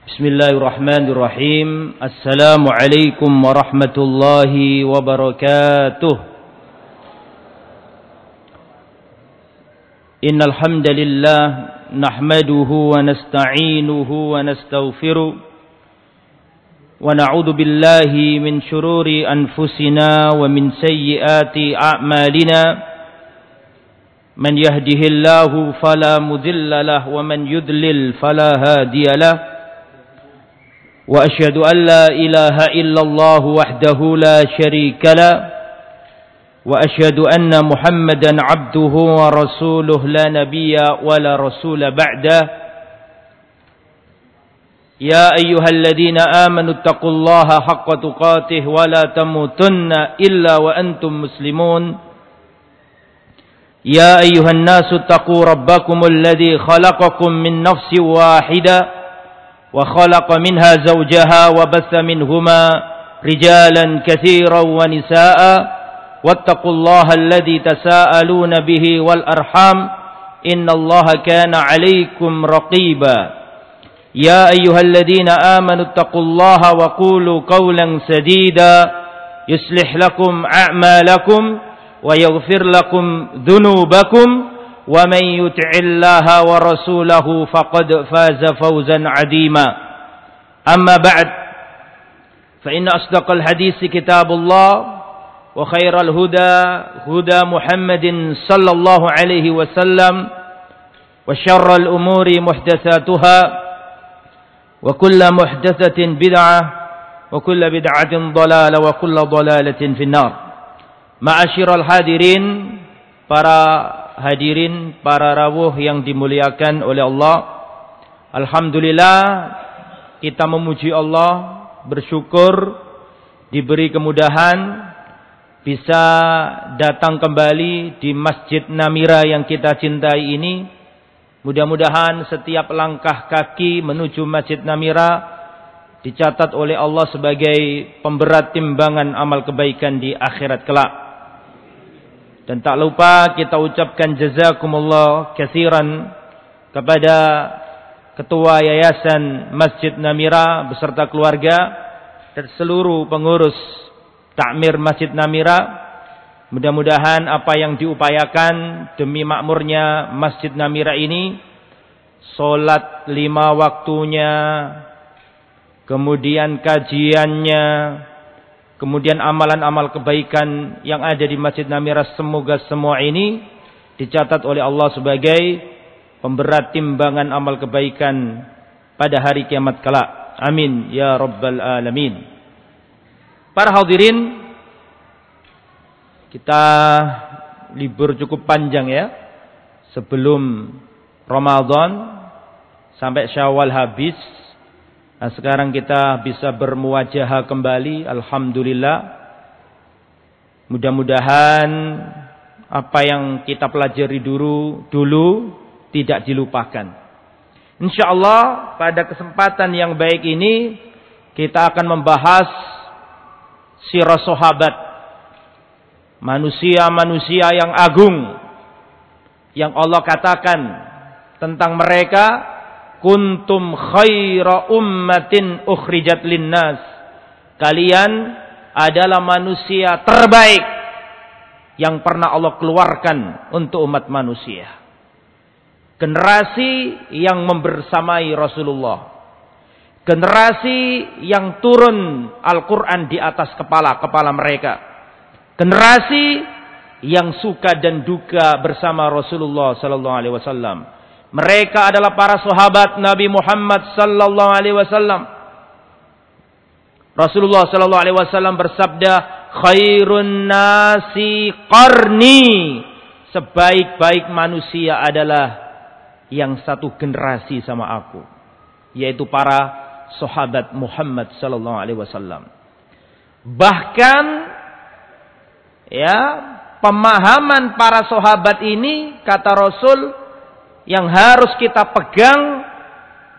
Bismillahirrahmanirrahim. Assalamualaikum warahmatullahi wabarakatuh. Innal hamdalillah nahmaduhu wa nasta'inuhu wa nastaghfiruh wa na'udzu billahi min shururi anfusina wa min sayyiati a'malina. Man yahdihillahu fala mudilla lahu wa man yudlil fala hadiya lahu. وأشهد أن لا إله إلا الله وحده لا شريك له وأشهد أن محمدا عبده ورسوله لا نبي ولا رسول بعده يا أيها الذين آمنوا اتقوا الله حق تقاته ولا تموتن إلا وأنتم مسلمون يا أيها الناس اتقوا ربكم الذي خلقكم من نفس واحدة وخلق منها زوجها وبث منهما رجالا كثيرا ونساء واتقوا الله الذي تساءلون به والأرحام إن الله كان عليكم رقيبا يا أيها الذين آمنوا اتقوا الله وقولوا قولا سديدا يصلح لكم أعمالكم ويغفر لكم ذنوبكم ومن يطع الله ورسوله فقد فاز فوزا عظيما أما بعد فإن أصدق الحديث كتاب الله وخير الهدى هدى محمد صلى الله عليه وسلم وشر الأمور محدثاتها وكل محدثة بدعة وكل بدعة ضلالة وكل ضلالة في النار. معاشر الحاضرين, para hadirin, para rawuh yang dimuliakan oleh Allah. Alhamdulillah, kita memuji Allah, bersyukur diberi kemudahan bisa datang kembali di Masjid Namira yang kita cintai ini. Mudah-mudahan setiap langkah kaki menuju Masjid Namira dicatat oleh Allah sebagai pemberat timbangan amal kebaikan di akhirat kelak. Dan tak lupa kita ucapkan jazakumullah katsiran kepada Ketua Yayasan Masjid Namira beserta keluarga dan seluruh pengurus takmir Masjid Namira. Mudah-mudahan apa yang diupayakan demi makmurnya Masjid Namira ini, salat 5 waktunya, kemudian kajiannya, kemudian amalan-amal kebaikan yang ada di Masjid Namira, semoga semua ini dicatat oleh Allah sebagai pemberat timbangan amal kebaikan pada hari kiamat kelak. Amin ya rabbal alamin. Para hadirin, kita libur cukup panjang ya, sebelum Ramadan sampai Syawal habis. Nah, sekarang kita bisa bermuwajahah kembali, alhamdulillah. Mudah-mudahan apa yang kita pelajari dulu tidak dilupakan. Insyaallah pada kesempatan yang baik ini kita akan membahas sirah sahabat, manusia-manusia yang agung yang Allah katakan tentang mereka, kuntum khaira ummatin ukhrijat linnas. Kalian adalah manusia terbaik yang pernah Allah keluarkan untuk umat manusia. Generasi yang membersamai Rasulullah. Generasi yang turun Al-Quran di atas kepala mereka. Generasi yang suka dan duka bersama Rasulullah sallallahu alaihi wasallam. Mereka adalah para sahabat Nabi Muhammad sallallahu alaihi wasallam. Rasulullah sallallahu alaihi wasallam bersabda, "Khairun nasi qarni." Sebaik-baik manusia adalah yang satu generasi sama aku, yaitu para sahabat Muhammad sallallahu alaihi wasallam. Bahkan ya, pemahaman para sahabat ini, kata Rasul, yang harus kita pegang.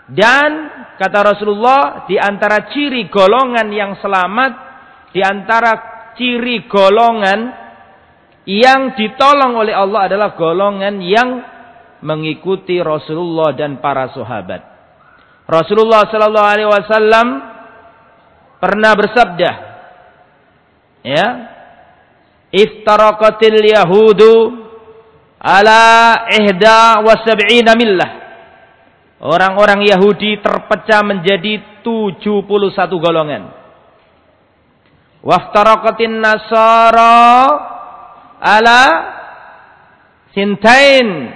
Dan kata Rasulullah, di antara ciri golongan yang selamat, di antara ciri golongan yang ditolong oleh Allah adalah golongan yang mengikuti Rasulullah dan para sahabat. Rasulullah sallallahu alaihi wasallam pernah bersabda, ya, iftaraqatil yahudu ala ihda wa sab'ina millah. Orang-orang Yahudi terpecah menjadi 71 golongan. Waftaraqatin nasara ala sintain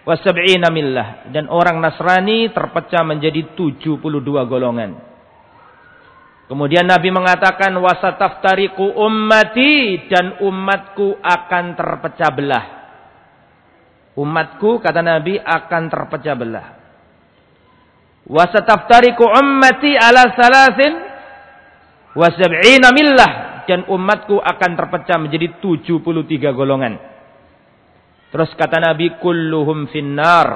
wa sab'ina millah. Dan orang Nasrani terpecah menjadi 72 golongan. Kemudian Nabi mengatakan wasataftariqu ummati, dan umatku akan terpecah belah. Umatku, kata Nabi, akan terpecah belah. Wasataftariqu ummati ala salasin wa sab'ina millah, dan umatku akan terpecah menjadi 73 golongan. Terus kata Nabi, kulluhum finnar,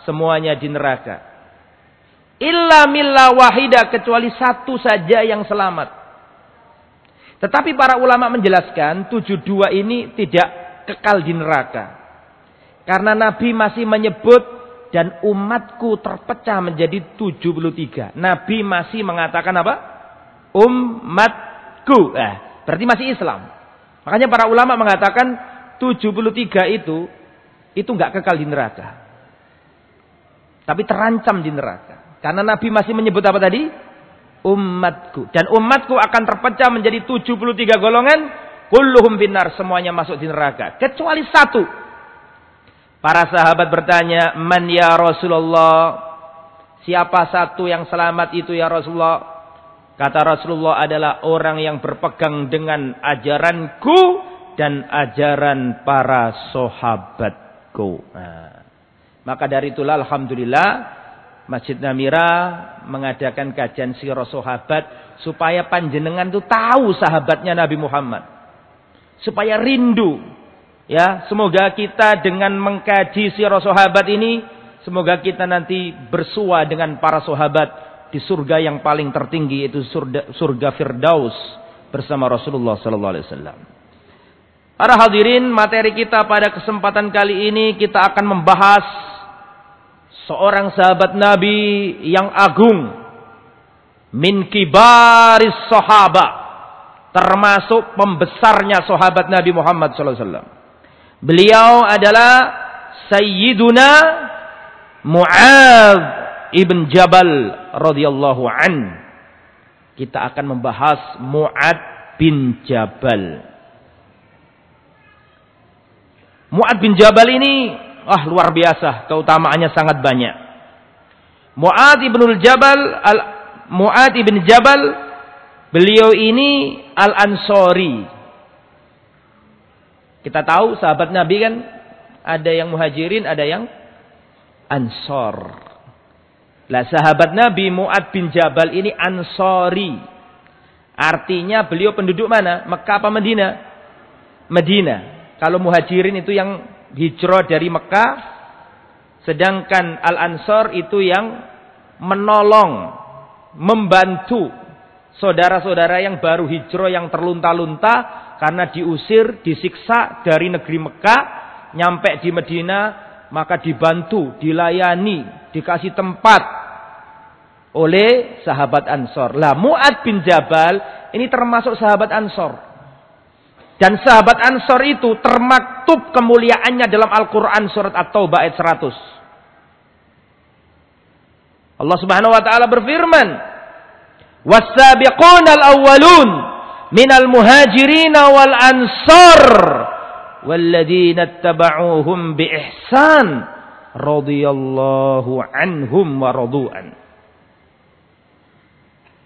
semuanya di neraka. Illa millah wahida, kecuali satu saja yang selamat. Tetapi para ulama menjelaskan 72 ini tidak kekal di neraka. Karena Nabi masih menyebut dan umatku terpecah menjadi 73. Nabi masih mengatakan apa? Umatku. Berarti masih Islam. Makanya para ulama mengatakan 73 itu enggak kekal di neraka. Tapi terancam di neraka. Karena Nabi masih menyebut apa tadi? Umatku. Dan umatku akan terpecah menjadi 73 golongan. Kulluhum finnar, semuanya masuk di neraka. Kecuali satu. Para sahabat bertanya, man ya Rasulullah? Siapa satu yang selamat itu ya Rasulullah? Kata Rasulullah adalah orang yang berpegang dengan ajaranku dan ajaran para sahabatku. Maka dari itulah alhamdulillah Masjid Namira mengadakan kajian sirah sahabat supaya panjenengan itu tahu sahabatnya Nabi Muhammad. Supaya rindu. Ya, semoga kita dengan mengkaji sirah sahabat ini, semoga kita nanti bersua dengan para sahabat di surga yang paling tertinggi, yaitu surga Firdaus bersama Rasulullah sallallahu alaihi wasallam. Para hadirin, materi kita pada kesempatan kali ini kita akan membahas seorang sahabat Nabi yang agung, min kibaris sahabat, termasuk pembesarnya sahabat Nabi Muhammad sallallahu alaihi wasallam. Beliau adalah Sayyiduna Mu'adz ibn Jabal radhiyallahu an. Kita akan membahas Mu'adz bin Jabal. Mu'adz bin Jabal ini luar biasa, keutamaannya sangat banyak. Mu'adz ibn Jabal, beliau ini Al-Ansori. Kita tahu sahabat Nabi kan ada yang muhajirin, ada yang ansor. Lah sahabat Nabi Mu'adz bin Jabal ini Ansori. Artinya beliau penduduk mana? Mekah apa Madinah? Madinah. Kalau muhajirin itu yang hijrah dari Mekah, sedangkan Al-Ansor itu yang menolong, membantu saudara-saudara yang baru hijrah yang terlunta-lunta karena diusir, disiksa dari negeri Mekah, nyampe di Madinah, maka dibantu, dilayani, dikasih tempat oleh sahabat Ansor. Lah Mu'adz bin Jabal ini termasuk sahabat Ansor. Dan sahabat Ansor itu termaktub kemuliaannya dalam Al-Quran surat At-Taubah ayat 100. Allah Subhanahu wa taala berfirman, "Was-sabiqunal awwalun minal muhajirin wal ansar walladzina ittaba'uuhum bi ihsan radhiyallahu anhum wa radu'an."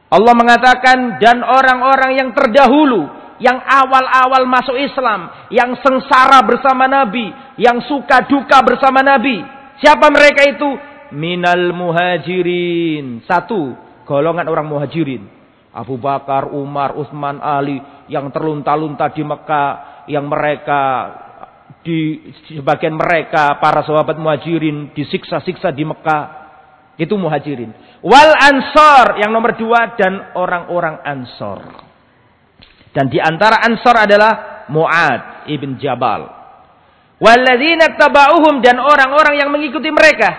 Allah mengatakan, dan orang-orang yang terdahulu, yang awal-awal masuk Islam, yang sengsara bersama Nabi, yang suka duka bersama Nabi. Siapa mereka itu? Minal muhajirin. Satu, golongan orang muhajirin. Abu Bakar, Umar, Utsman, Ali, yang terlunta-lunta di Mekah, yang mereka sebagian mereka para sahabat muhajirin disiksa-siksa di Mekah. Itu muhajirin. Wal ansor yang nomor 2, dan orang-orang ansor. Dan di antara ansor adalah Mu'adz ibn Jabal. Walladzina tabauhum, dan orang-orang yang mengikuti mereka.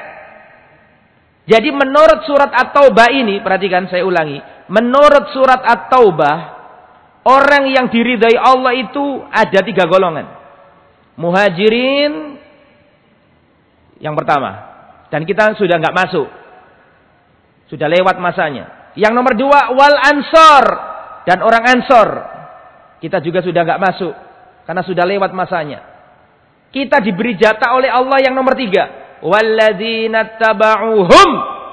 Jadi menurut surat At-Taubah ini, perhatikan saya ulangi. Menurut surat At-Taubah, orang yang diridhai Allah itu ada 3 golongan. Muhajirin yang pertama. Dan kita sudah nggak masuk. Sudah lewat masanya. Yang nomor 2, wal ansor. Dan orang ansor. Kita juga sudah nggak masuk. Karena sudah lewat masanya. Kita diberi jatah oleh Allah yang nomor 3. Walladzina taba'uhum,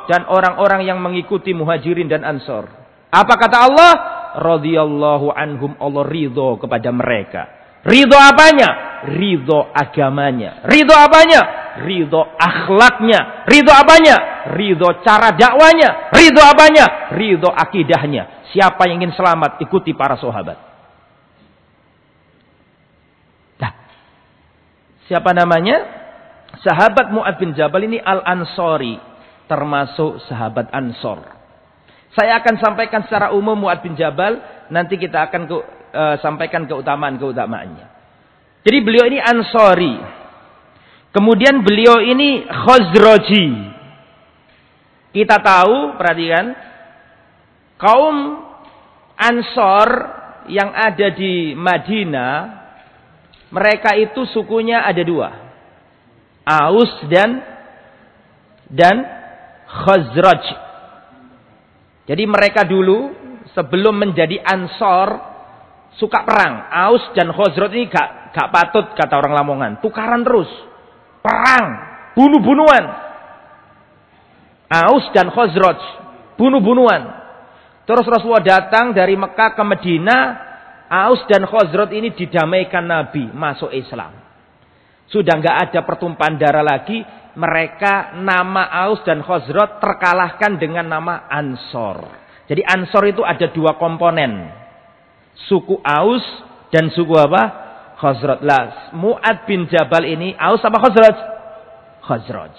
dan orang-orang yang mengikuti muhajirin dan ansor. Apa kata Allah? Radhiyallahu anhum, Allah ridho kepada mereka. Ridho apanya? Ridho agamanya. Ridho apanya? Ridho akhlaknya. Ridho apanya? Ridho cara dakwanya. Ridho apanya? Ridho akidahnya. Siapa yang ingin selamat, ikuti para sahabat. Nah, siapa namanya? Sahabat Mu'ad bin Jabal ini Al-Ansori, termasuk sahabat Ansor. Saya akan sampaikan secara umum Mu'ad bin Jabal, nanti kita akan sampaikan keutamaan-keutamaannya. Jadi beliau ini Ansori. Kemudian beliau ini Khazraji. Kita tahu, perhatikan, kaum Ansor yang ada di Madinah, mereka itu sukunya ada 2. Aus dan Khazraj. Jadi mereka dulu sebelum menjadi Ansor suka perang. Aus dan Khazraj ini gak patut kata orang Lamongan. Tukaran terus. Perang, bunuh-bunuhan. Aus dan Khazraj, bunuh-bunuhan. Terus Rasulullah datang dari Mekah ke Madinah. Aus dan Khazraj ini didamaikan Nabi, masuk Islam. Sudah nggak ada pertumpahan darah lagi. Mereka nama Aus dan Khazraj terkalahkan dengan nama Ansor. Jadi Ansor itu ada 2 komponen. Suku Aus dan suku apa? Khazraj. Lah, Mu'ad bin Jabal ini Aus apa Khazraj? Khazraj.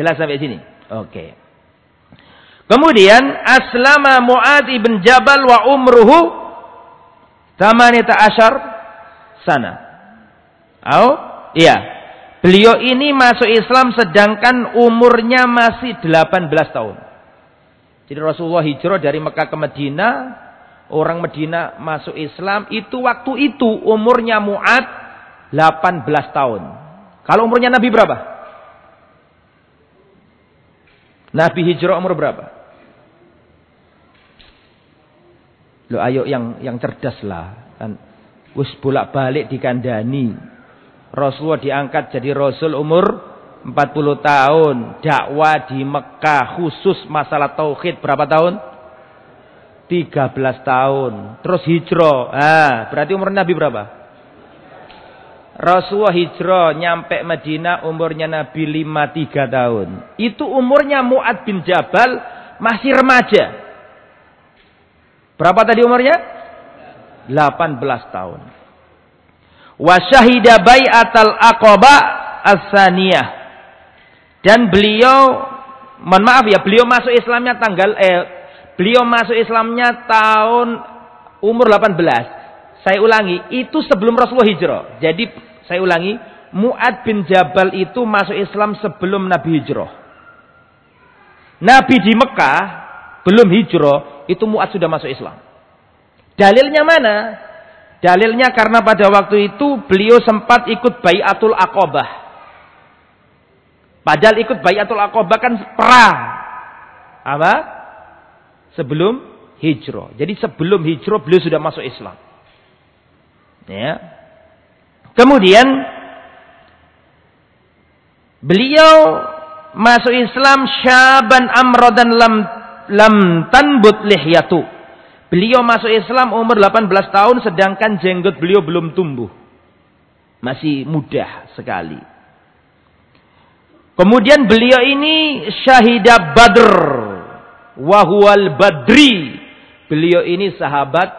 Jelas sampai sini? Oke. Kemudian aslama Mu'ad bin Jabal wa umruhu 18 sana. Iya, beliau ini masuk Islam sedangkan umurnya masih 18 tahun. Jadi Rasulullah hijrah dari Mekah ke Madinah, orang Madinah masuk Islam, itu waktu itu umurnya Mu'ad 18 tahun. Kalau umurnya Nabi berapa? Nabi hijrah umur berapa? Loh, ayo yang cerdas lah. Kan wis bolak-balik dikandani. Rasulullah diangkat jadi Rasul umur 40 tahun. Dakwah di Mekah khusus masalah tauhid berapa tahun? 13 tahun. Terus hijrah. Berarti umur Nabi berapa? Rasulullah hijrah nyampe Madinah umurnya Nabi 53 tahun. Itu umurnya Mu'ad bin Jabal masih remaja. Berapa tadi umurnya? 18 tahun. Wa syahida bai'atal aqabah as-saniyah. Dan beliau, mohon maaf ya, beliau masuk Islamnya tahun umur 18. Saya ulangi, itu sebelum Rasulullah hijrah. Jadi saya ulangi, Mu'ad bin Jabal itu masuk Islam sebelum Nabi hijrah. Nabi di Mekah belum hijrah, itu Mu'ad sudah masuk Islam. Dalilnya mana? Dalilnya karena pada waktu itu beliau sempat ikut Bai'atul Aqabah. Padahal ikut Bai'atul Aqabah kan perang. Apa? Sebelum hijrah. Jadi sebelum hijrah beliau sudah masuk Islam. Ya. Kemudian beliau masuk Islam syaban amrodan lam tanbut lihyatu. Beliau masuk Islam umur 18 tahun sedangkan jenggot beliau belum tumbuh. Masih muda sekali. Kemudian beliau ini syahidah Badr wa huwal Badri. Beliau ini sahabat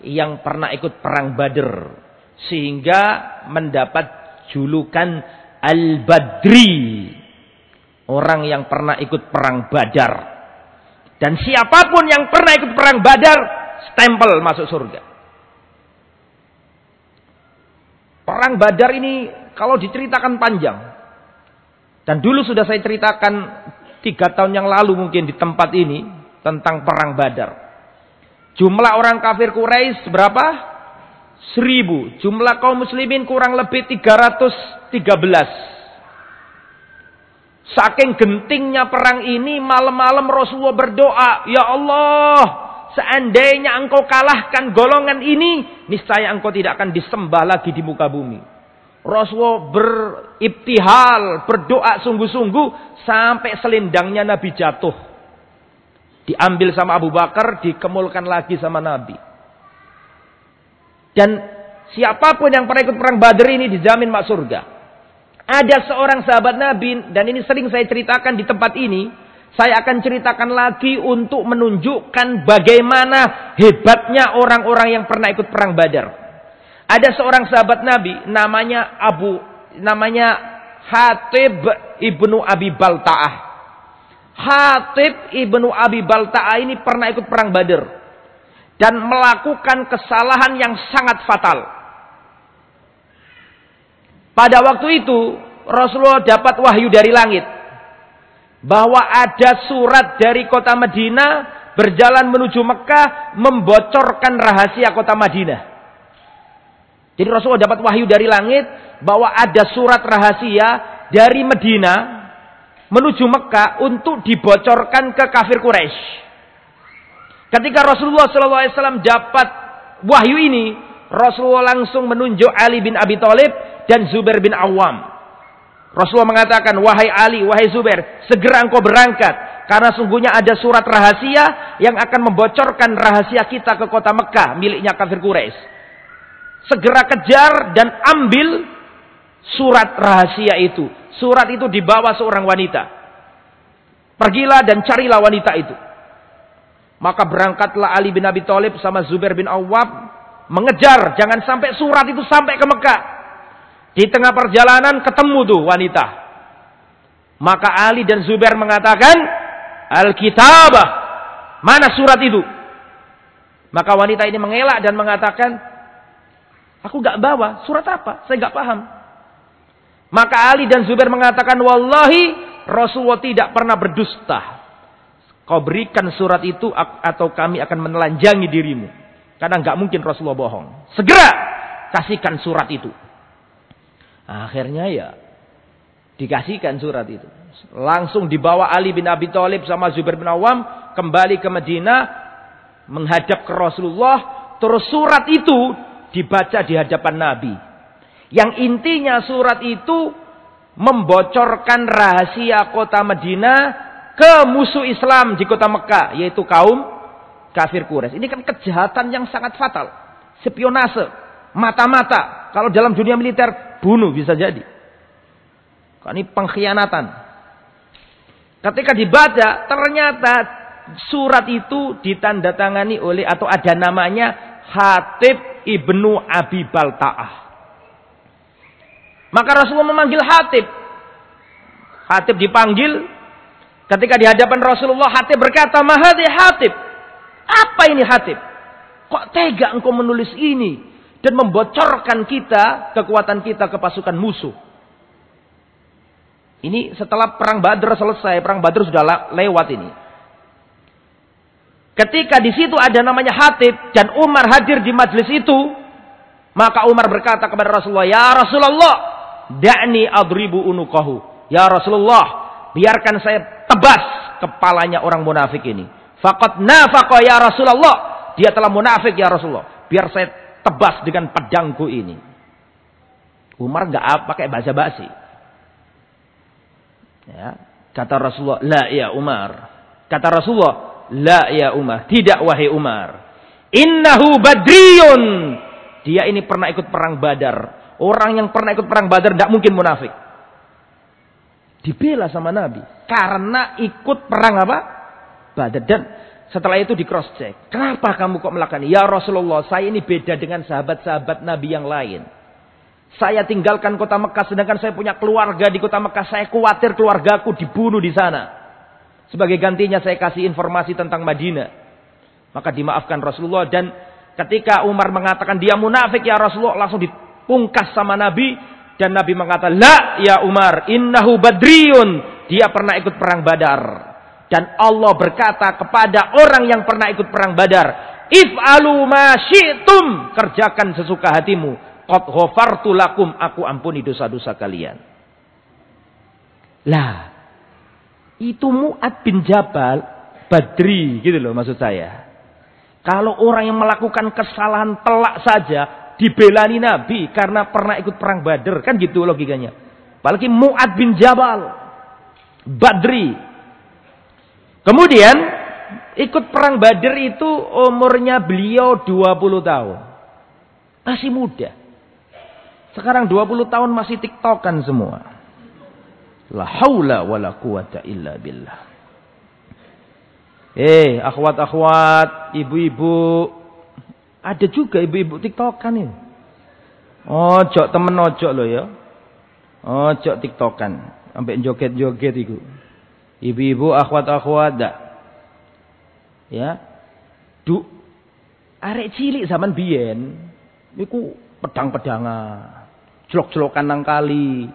yang pernah ikut perang Badr sehingga mendapat julukan Al-Badri. Orang yang pernah ikut perang Badar. Dan siapapun yang pernah ikut perang Badar, stempel masuk surga. Perang Badar ini kalau diceritakan panjang. Dan dulu sudah saya ceritakan 3 tahun yang lalu mungkin di tempat ini tentang perang Badar. Jumlah orang kafir Quraisy berapa? 1000. Jumlah kaum muslimin kurang lebih 313. Saking gentingnya perang ini, malam-malam Rasulullah berdoa, "Ya Allah, seandainya engkau kalahkan golongan ini, niscaya engkau tidak akan disembah lagi di muka bumi." Rasulullah beribtihal, berdoa sungguh-sungguh sampai selendangnya Nabi jatuh. Diambil sama Abu Bakar, dikemulkan lagi sama Nabi. Dan siapapun yang pernah ikut perang Badar ini dijamin masuk surga. Ada seorang sahabat Nabi, dan ini sering saya ceritakan di tempat ini. Saya akan ceritakan lagi untuk menunjukkan bagaimana hebatnya orang-orang yang pernah ikut perang Badar. Ada seorang sahabat Nabi namanya Hatib ibnu Abi Balta'ah. Hatib ibnu Abi Balta'ah ini pernah ikut perang Badar dan melakukan kesalahan yang sangat fatal. Pada waktu itu Rasulullah dapat wahyu dari langit bahwa ada surat dari kota Madinah berjalan menuju Mekah membocorkan rahasia kota Madinah. Jadi Rasulullah dapat wahyu dari langit bahwa ada surat rahasia dari Madinah menuju Mekah untuk dibocorkan ke kafir Quraisy. Ketika Rasulullah SAW dapat wahyu ini, Rasulullah langsung menunjuk Ali bin Abi Thalib dan Zubair bin Awam. Rasulullah mengatakan, "Wahai Ali, wahai Zubair, segera engkau berangkat. Karena sungguhnya ada surat rahasia yang akan membocorkan rahasia kita ke kota Mekah, miliknya kafir Quraisy. Segera kejar dan ambil surat rahasia itu." Surat itu dibawa seorang wanita. Pergilah dan carilah wanita itu. Maka berangkatlah Ali bin Abi Thalib sama Zubair bin Awam mengejar, jangan sampai surat itu sampai ke Mekah. Di tengah perjalanan ketemu tuh wanita. Maka Ali dan Zubair mengatakan, "Al-kitabah, mana surat itu?" Maka wanita ini mengelak dan mengatakan, "Aku gak bawa, surat apa? Saya gak paham." Maka Ali dan Zubair mengatakan, "Wallahi, Rasulullah tidak pernah berdusta. Kau berikan surat itu atau kami akan menelanjangi dirimu." Karena nggak mungkin Rasulullah bohong. Segera kasihkan surat itu. Akhirnya ya dikasihkan surat itu. Langsung dibawa Ali bin Abi Thalib sama Zubair bin Awam kembali ke Madinah menghadap ke Rasulullah. Terus surat itu dibaca di hadapan Nabi. Yang intinya surat itu membocorkan rahasia kota Madinah ke musuh Islam di kota Mekah, yaitu kaum kafir Quraisy. Ini kan kejahatan yang sangat fatal. Spionase, mata-mata. Kalau dalam dunia militer, bunuh bisa jadi. Ini pengkhianatan. Ketika dibaca, ternyata surat itu ditandatangani oleh atau ada namanya Hatib ibnu Abi Balta'ah. Maka Rasulullah memanggil Hatib. Hatib dipanggil. Ketika di hadapan Rasulullah, Hatib berkata, "Mahadi Hatib. Apa ini Hatib? Kok tega engkau menulis ini dan membocorkan kita, kekuatan kita ke pasukan musuh?" Ini setelah perang Badar selesai, perang Badar sudah lewat ini. Ketika di situ ada namanya Hatib dan Umar hadir di majelis itu, maka Umar berkata kepada Rasulullah, "Ya Rasulullah, da'ni adribu unuqahu." Ya Rasulullah, biarkan saya tebas kepalanya orang munafik ini. Faqad nafaqa ya Rasulullah. Dia telah munafik ya Rasulullah. Biar saya tebas dengan pedangku ini. Umar enggak pakai basa-basi. Ya, kata Rasulullah, "La ya Umar." Kata Rasulullah, "La ya Umar." Tidak wahai Umar. "Innahu badriyun." Dia ini pernah ikut perang Badar. Orang yang pernah ikut perang Badar tidak mungkin munafik. Dibela sama Nabi karena ikut perang apa? Badar. Dan setelah itu di cross check. "Kenapa kamu kok melakukan ini?" "Ya Rasulullah, saya ini beda dengan sahabat-sahabat Nabi yang lain. Saya tinggalkan kota Mekah sedangkan saya punya keluarga di kota Mekah. Saya khawatir keluargaku dibunuh di sana. Sebagai gantinya saya kasih informasi tentang Madinah." Maka dimaafkan Rasulullah. Dan ketika Umar mengatakan dia munafik ya Rasulullah, langsung dipungkas sama Nabi. Dan Nabi mengatakan, "La ya Umar, innahu badriyun." dia pernah ikut perang Badar. Dan Allah berkata kepada orang yang pernah ikut perang Badar, if'alu ma syi'tum, kerjakan sesuka hatimu. Qad ghafartu lakum, aku ampuni dosa-dosa kalian. Lah, itu Mu'ad bin Jabal Badri gitu loh maksud saya. Kalau orang yang melakukan kesalahan telak saja dibelani Nabi karena pernah ikut perang Badar, kan gitu logikanya. Apalagi Mu'ad bin Jabal Badri. Kemudian ikut perang Badar itu umurnya beliau 20 tahun. Masih muda. Sekarang 20 tahun masih tiktokan semua. La haula wala quwata illa billah. Akhwat-akhwat, ibu-ibu. Ada juga ibu-ibu tiktokan ini. Ojo temen ojo loh ya. Ojo tiktokan. Sampai joget-joget itu. Ibu-ibu, akhwat-akhwat, dak. Ya. Arek cilik zaman biyen niku pedang-pedangan, jelok-jelokan nang kali.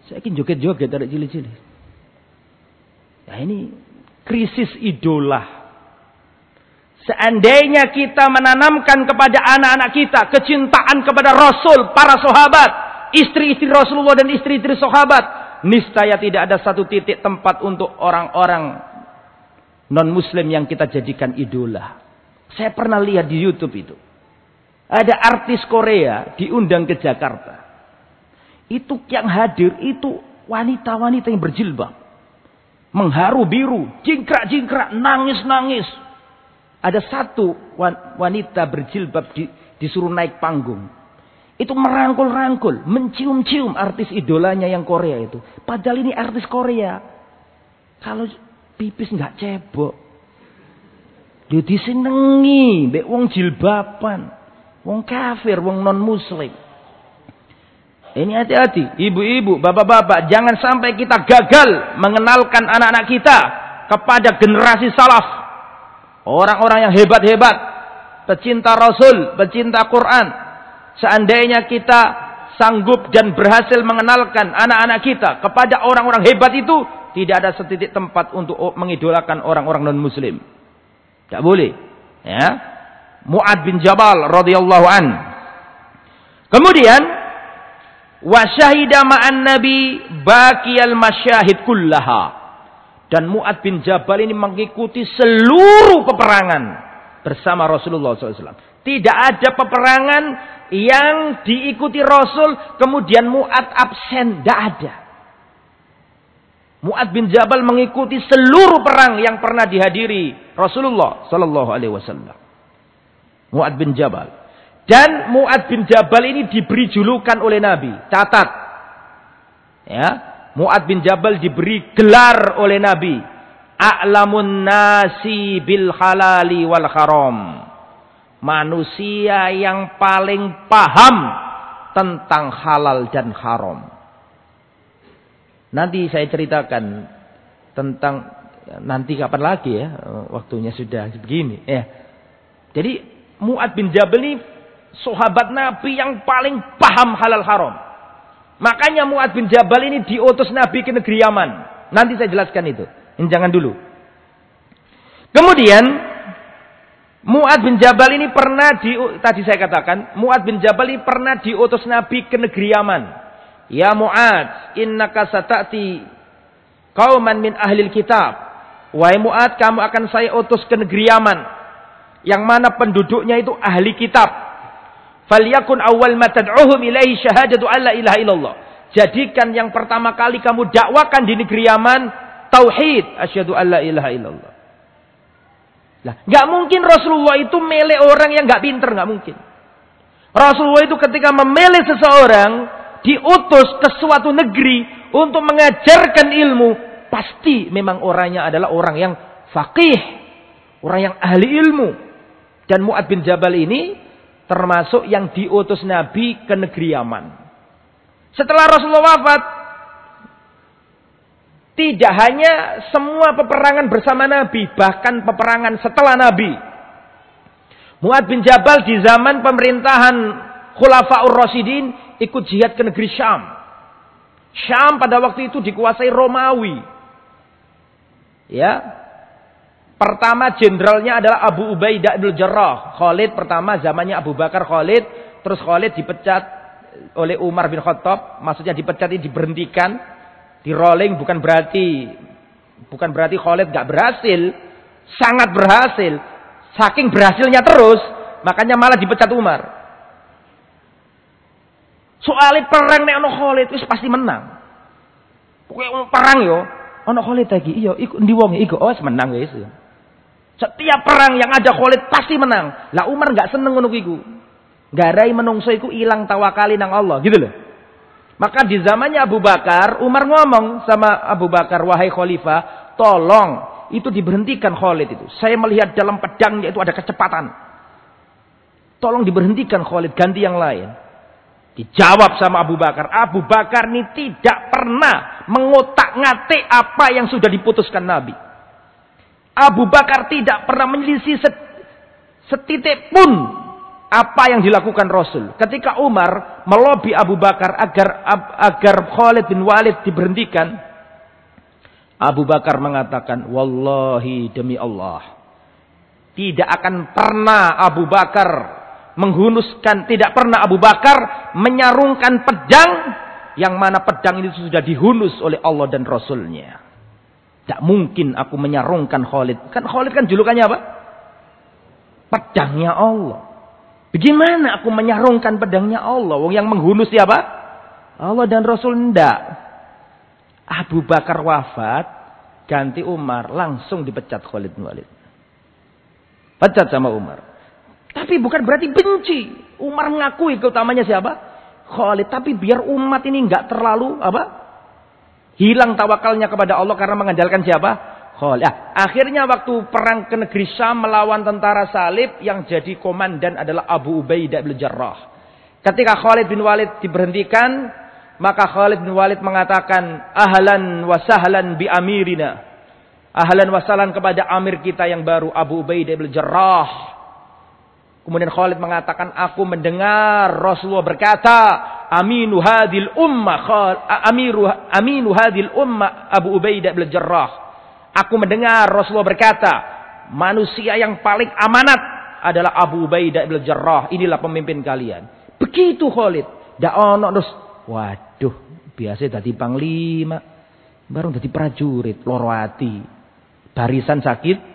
Saiki joget-joget arek cilik-cilik. Ya ini krisis idola. Seandainya kita menanamkan kepada anak-anak kita kecintaan kepada Rasul, para sahabat, istri-istri Rasulullah dan istri-istri sahabat, niscaya tidak ada satu titik tempat untuk orang-orang non-muslim yang kita jadikan idola. Saya pernah lihat di YouTube itu. Ada artis Korea diundang ke Jakarta. Itu yang hadir itu wanita-wanita yang berjilbab. Mengharu biru, jingkrak-jingkrak, nangis-nangis. Ada satu wanita berjilbab disuruh naik panggung. Itu merangkul-rangkul, mencium-cium artis idolanya yang Korea itu. Padahal ini artis Korea. Kalau pipis nggak cebok. Dia disenengi, mbek wong jilbaban. Wong kafir, wong non-muslim. Ini hati-hati, ibu-ibu, bapak-bapak, jangan sampai kita gagal mengenalkan anak-anak kita kepada generasi salaf. Orang-orang yang hebat-hebat, pecinta Rasul, pecinta Quran. Seandainya kita sanggup dan berhasil mengenalkan anak-anak kita kepada orang-orang hebat itu, tidak ada setitik tempat untuk mengidolakan orang-orang non-muslim. Tidak boleh. Ya. Mu'ad bin Jabal radhiyallahu an. Kemudian wa syahida ma'an nabi baqiyal masyahid kullaha. Dan Mu'ad bin Jabal ini mengikuti seluruh peperangan bersama Rasulullah SAW. Tidak ada peperangan yang diikuti Rasul kemudian Mu'ad absen. Tidak ada. Mu'ad bin Jabal mengikuti seluruh perang yang pernah dihadiri Rasulullah sallallahu alaihi wasallam. Mu'ad bin Jabal. Dan Mu'ad bin Jabal ini diberi julukan oleh Nabi. Catat. Ya, Mu'ad bin Jabal diberi gelar oleh Nabi. A'lamun nasi bil halali wal haram. Manusia yang paling paham tentang halal dan haram. Nanti saya ceritakan tentang, nanti kapan lagi ya, waktunya sudah begini. Ya. Jadi Mu'ad bin Jabal ini sahabat Nabi yang paling paham halal haram. Makanya Mu'ad bin Jabal ini diutus Nabi ke negeri Yaman. Nanti saya jelaskan itu. Ini jangan dulu. Kemudian Mu'ad bin Jabal ini pernah tadi saya katakan, Mu'ad bin Jabal ini pernah diutus Nabi ke negeri Yaman. Ya Mu'ad, innaka sata'ti qauman min ahlil kitab. Wahai Mu'ad, kamu akan saya utus ke negeri Yaman, yang mana penduduknya itu ahli kitab. Falyakun awwal ma tad'uhum ilaihi syahadatu alla ilaha illallah. Jadikan yang pertama kali kamu dakwakan di negeri Yaman tauhid, asyhadu alla ilaha illallah. Lah, enggak mungkin Rasulullah itu milih orang yang enggak pinter, enggak mungkin. Rasulullah itu ketika memilih seseorang diutus ke suatu negeri untuk mengajarkan ilmu, pasti memang orangnya adalah orang yang faqih, orang yang ahli ilmu. Dan Mu'ad bin Jabal ini termasuk yang diutus Nabi ke negeri Yaman. Setelah Rasulullah wafat, tidak hanya semua peperangan bersama Nabi, bahkan peperangan setelah Nabi. Mu'ad bin Jabal di zaman pemerintahan Khulafaur Rasyidin ikut jihad ke negeri Syam. Syam pada waktu itu dikuasai Romawi. Ya. Pertama jenderalnya adalah Abu Ubaidah bin Jarrah. Khalid pertama zamannya Abu Bakar Khalid. Terus Khalid dipecat oleh Umar bin Khattab. Maksudnya dipecat ini diberhentikan. Di rolling bukan berarti Khalid gak berhasil. Sangat berhasil. Saking berhasilnya terus. Makanya malah dipecat Umar. Soalnya perang nek ono Khalid wis pasti menang. Pokoknya perang yo. Ono Khalid lagi. Iya iku ndi wong iku wis menang wis. Setiap perang yang ada Khalid pasti menang. Lah Umar enggak seneng ngono iku. Garai menungso iku ilang tawakali nang Allah, gitu loh. Maka di zamannya Abu Bakar, Umar ngomong sama Abu Bakar, "Wahai khalifah, tolong itu diberhentikan Khalid itu. Saya melihat dalam pedangnya itu ada kecepatan. Tolong diberhentikan Khalid, ganti yang lain." Dijawab sama Abu Bakar. Abu Bakar ini tidak pernah mengotak-ngatik apa yang sudah diputuskan Nabi. Abu Bakar tidak pernah menyelisih setitik pun apa yang dilakukan Rasul. Ketika Umar melobi Abu Bakar agar Khalid bin Walid diberhentikan, Abu Bakar mengatakan, "Wallahi demi Allah, tidak akan pernah Abu Bakar tidak pernah Abu Bakar menyarungkan pedang yang mana pedang ini sudah dihunus oleh Allah dan Rasulnya. Tak mungkin aku menyarungkan Khalid. Kan Khalid kan julukannya apa? Pedangnya Allah. Bagaimana aku menyarungkan pedangnya Allah? Wong yang menghunus siapa? Allah dan Rasul ndak. Abu Bakar wafat, ganti Umar, langsung dipecat Khalid bin Walid. Pecat sama Umar. Tapi bukan berarti benci. Umar mengakui keutamanya siapa? Khalid. Tapi biar umat ini nggak terlalu hilang tawakalnya kepada Allah karena mengandalkan siapa? Khalid. Akhirnya waktu perang ke negeri Syam melawan tentara salib, yang jadi komandan adalah Abu Ubaidah bin Jarrah. Ketika Khalid bin Walid diberhentikan, maka Khalid bin Walid mengatakan, "Ahlan wa sahlan bi amirina." Ahlan wa sahlan kepada amir kita yang baru, Abu Ubaidah bin Jarrah. Kemudian Khalid mengatakan, "Aku mendengar Rasulullah berkata, aminu hadil ummah aminu hadil ummah Abu Ubaidah bin Jarrah. Aku mendengar Rasulullah berkata, manusia yang paling amanat adalah Abu Ubaidah bin Jarrah. Inilah pemimpin kalian." Begitu Khalid. Ndak ono terus, waduh, biasa dadi panglima, baru dadi prajurit, loro ati. Barisan sakit.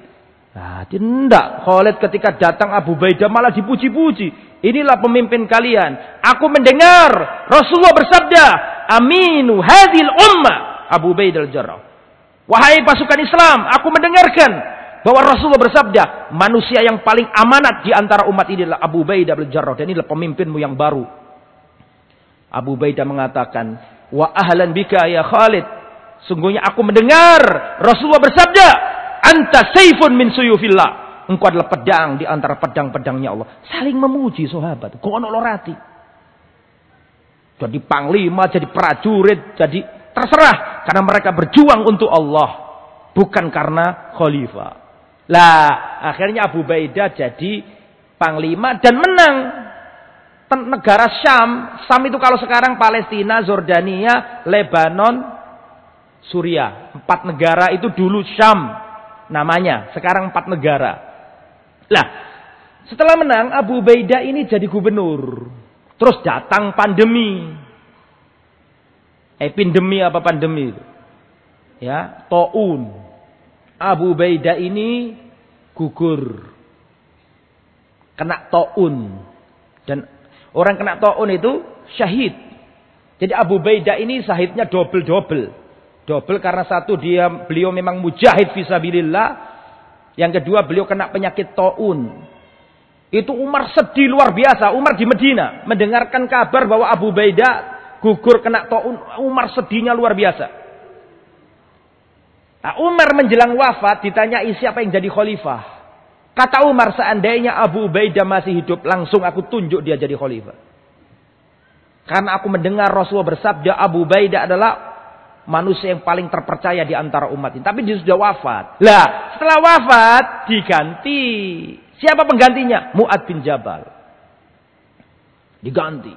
Nah, tidak. Khalid ketika datang Abu Ubaidah malah dipuji-puji. Inilah pemimpin kalian. Aku mendengar Rasulullah bersabda, aminu hadil ummah Abu Ubaidah al-Jarrah. Wahai pasukan Islam, aku mendengarkan bahwa Rasulullah bersabda, manusia yang paling amanat di antara umat ini adalah Abu Ubaidah al-Jarrah. Dan inilah pemimpinmu yang baru. Abu Ubaidah mengatakan, wa ahlan bika ya Khalid. Sungguhnya aku mendengar Rasulullah bersabda, anta sayfun min suyufillah. Engkau adalah pedang di antara pedang-pedangnya Allah. Saling memuji sahabat. Kok ono lorati. Jadi panglima, jadi prajurit, jadi terserah. Karena mereka berjuang untuk Allah. Bukan karena khalifah. Lah, akhirnya Abu Ubaidah jadi panglima dan menang. Negara Syam. Syam itu kalau sekarang Palestina, Jordania, Lebanon, Suriah. 4 negara itu dulu Syam namanya. Sekarang 4 negara. Lah, setelah menang Abu Ubaidah ini jadi gubernur. Terus datang pandemi. Epidemi apa pandemi itu? Ya, taun. Abu Ubaidah ini gugur. Kena taun. Dan orang kena taun itu syahid. Jadi Abu Ubaidah ini syahidnya double-double. Double karena satu beliau memang mujahid fisabilillah. Yang kedua beliau kena penyakit taun. Itu Umar sedih luar biasa. Umar di Medina mendengarkan kabar bahwa Abu Ubaidah gugur kena taun. Umar sedihnya luar biasa. Nah, Umar menjelang wafat ditanyai siapa yang jadi khalifah. Kata Umar, seandainya Abu Ubaidah masih hidup, langsung aku tunjuk dia jadi khalifah. Karena aku mendengar Rasulullah bersabda, Abu Ubaidah adalah manusia yang paling terpercaya di antara umat ini. Tapi dia sudah wafat. Lah, setelah wafat diganti. Siapa penggantinya? Mu'ad bin Jabal. Diganti.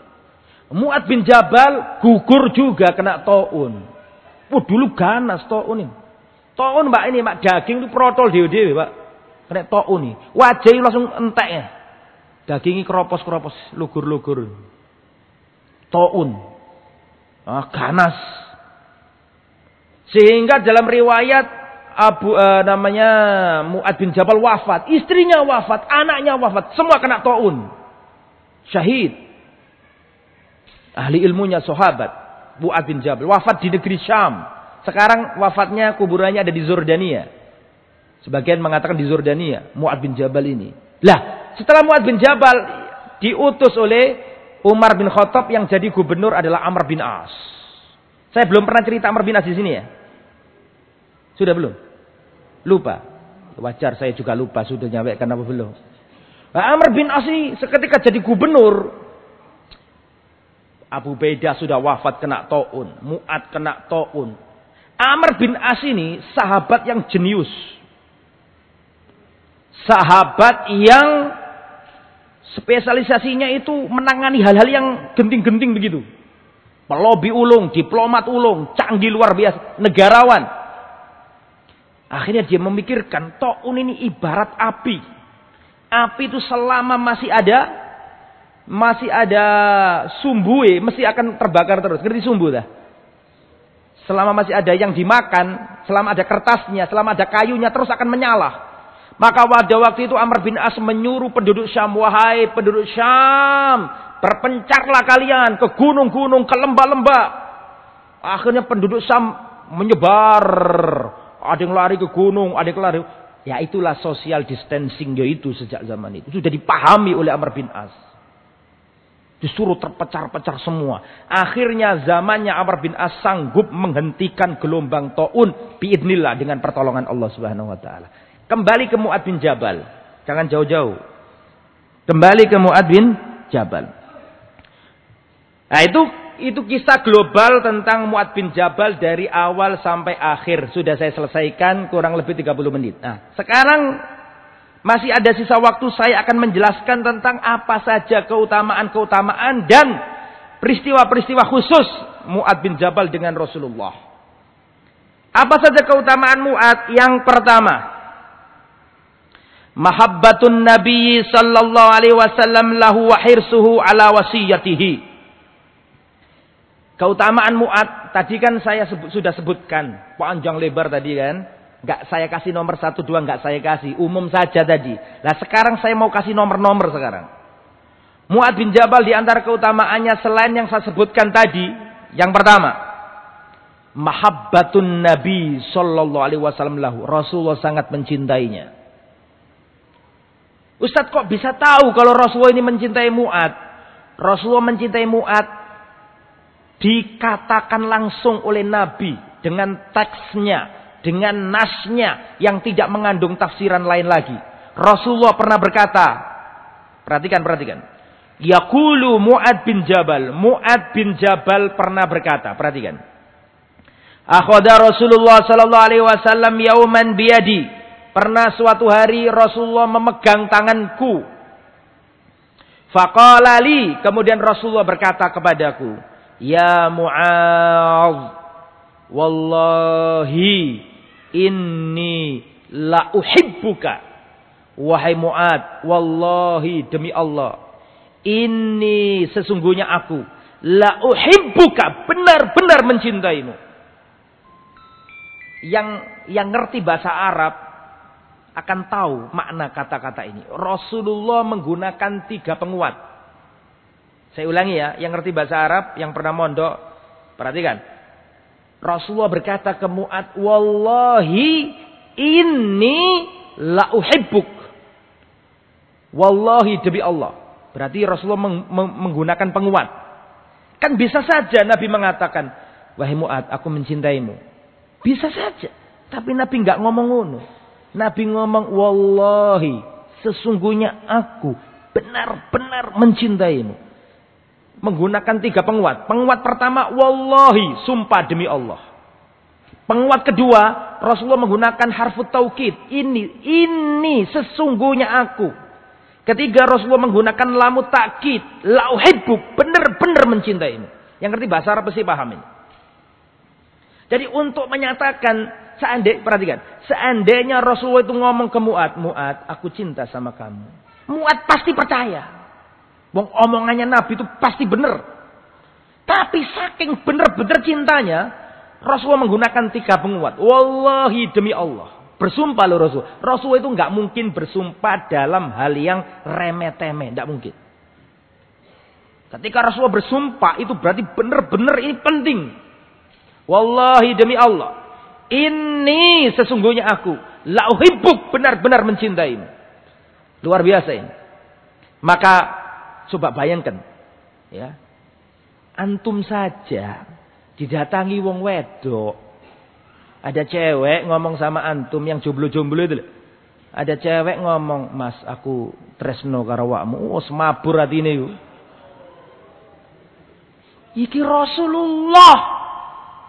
Mu'ad bin Jabal gugur juga kena taun. Dulu ganas taun ini. Taun mbak ini, mak daging itu protol dewe-dewe pak. Kena taun nih. Wajahnya langsung entek ya. Dagingnya keropos-keropos, lugur-lugur. Taun. Ganas. Sehingga dalam riwayat namanya Mu'ad bin Jabal wafat. Istrinya wafat, anaknya wafat. Semua kena taun. Syahid. Ahli ilmunya sahabat Mu'ad bin Jabal wafat di negeri Syam. Sekarang wafatnya kuburannya ada di Zordania. Sebagian mengatakan di Zordania Mu'ad bin Jabal ini. Lah, setelah Mu'ad bin Jabal diutus oleh Umar bin Khattab, yang jadi gubernur adalah Amr bin As. Saya belum pernah cerita Amr bin As di sini ya. Sudah belum? Lupa. Wajar, saya juga lupa sudah nyampe kenapa belum. Nah, Amr bin As ini seketika jadi gubernur. Abu Baidah sudah wafat kena taun. Mu'ad kena taun. Amr bin As ini sahabat yang jenius. Sahabat yang spesialisasinya itu menangani hal-hal yang genting-genting begitu. Pelobi ulung, diplomat ulung, canggih luar biasa, negarawan. Akhirnya dia memikirkan, taun ini ibarat api. Api itu selama masih ada sumbu, mesti akan terbakar terus. Ngerti sumbu dah? Selama masih ada yang dimakan, selama ada kertasnya, selama ada kayunya, terus akan menyala. Maka pada waktu itu Amr bin As menyuruh penduduk Syam, wahai penduduk Syam, berpencarlah kalian ke gunung-gunung, ke lembah-lembah. Akhirnya penduduk Syam menyebar. Ada yang lari ke gunung, ada yang lari. Ya itulah social distancing yaitu sejak zaman itu. Sudah dipahami oleh Amr bin As. Disuruh terpecar-pecar semua. Akhirnya zamannya Amr bin As sanggup menghentikan gelombang taun biidznillah dengan pertolongan Allah Subhanahu wa taala. Kembali ke Mu'ad bin Jabal. Jangan jauh-jauh. Kembali ke Mu'ad bin Jabal. Nah itu kisah global tentang Mu'ad bin Jabal dari awal sampai akhir. Sudah saya selesaikan kurang lebih 30 menit. Nah, sekarang masih ada sisa waktu, saya akan menjelaskan tentang apa saja keutamaan-keutamaan dan peristiwa-peristiwa khusus Mu'ad bin Jabal dengan Rasulullah. Apa saja keutamaan Mu'ad? Yang pertama, mahabbatun Nabi sallallahu alaihi wasallam lahu wa hirsuhu ala wasiyatihi. Keutamaan Mu'ad tadi kan saya sudah sebutkan panjang lebar tadi kan. Enggak saya kasih nomor 1 2, enggak saya kasih, umum saja tadi. Lah sekarang saya mau kasih nomor-nomor sekarang. Mu'ad bin Jabal di antara keutamaannya selain yang saya sebutkan tadi, yang pertama, mahabbatun Nabi sallallahu alaihi wasallam lahu. Rasulullah sangat mencintainya. Ustadz kok bisa tahu kalau Rasulullah ini mencintai Mu'ad? Rasulullah mencintai Mu'ad dikatakan langsung oleh Nabi dengan teksnya, dengan nasnya yang tidak mengandung tafsiran lain lagi. Rasulullah pernah berkata, perhatikan. Yaqulu Mu'ad bin Jabal. Mu'ad bin Jabal pernah berkata, perhatikan. Akhadha Rasulullah sallallahu alaihi wasallam yauman biyadi. Pernah suatu hari Rasulullah memegang tanganku. Faqala li, kemudian Rasulullah berkata kepadaku, ya Mu'adz, wallahi inni la uhibbuka. Wahai Mu'adz, wallahi demi Allah, ini sesungguhnya aku la uhibbuka, benar-benar mencintaimu. Yang ngerti bahasa Arab akan tahu makna kata-kata ini. Rasulullah menggunakan 3 penguat. Saya ulangi ya, yang ngerti bahasa Arab, yang pernah mondok, perhatikan. Rasulullah berkata ke Mu'ad, wallahi inni la uhibbuk. Wallahi demi Allah. Berarti Rasulullah menggunakan penguat. Kan bisa saja Nabi mengatakan, wahai Mu'ad, aku mencintaimu. Bisa saja. Tapi Nabi enggak ngomong ngono. Nabi ngomong, wallahi, sesungguhnya aku benar-benar mencintaimu. Menggunakan 3 penguat. Penguat pertama, wallahi, sumpah demi Allah. Penguat kedua, Rasulullah menggunakan harfu taukid. Ini sesungguhnya aku. Ketiga, Rasulullah menggunakan lamu takkid, la uhibbuk, benar-benar mencintaimu. Yang ngerti bahasa Arab pasti paham ini. Jadi untuk menyatakan, seandainya Rasulullah itu ngomong ke Mu'ad, Mu'ad, aku cinta sama kamu. Mu'ad pasti percaya. Wong omongannya Nabi itu pasti benar. Tapi saking benar-benar cintanya, Rasulullah menggunakan 3 penguat. Wallahi, demi Allah. Bersumpah loh Rasul. Rasul itu nggak mungkin bersumpah dalam hal yang remeh-temeh. Nggak mungkin. Ketika Rasulullah bersumpah itu berarti benar-benar ini penting. Wallahi demi Allah. Ini sesungguhnya aku. La uhibbuk, benar-benar mencintaimu. Luar biasa ini. Maka coba bayangkan. Ya. Antum saja didatangi wong wedok. Ada cewek ngomong sama antum yang jomblo-jomblo itu. Ada cewek ngomong, Mas, aku tresno karo awakmu. Oh, semabur atine yo. Iki Rasulullah,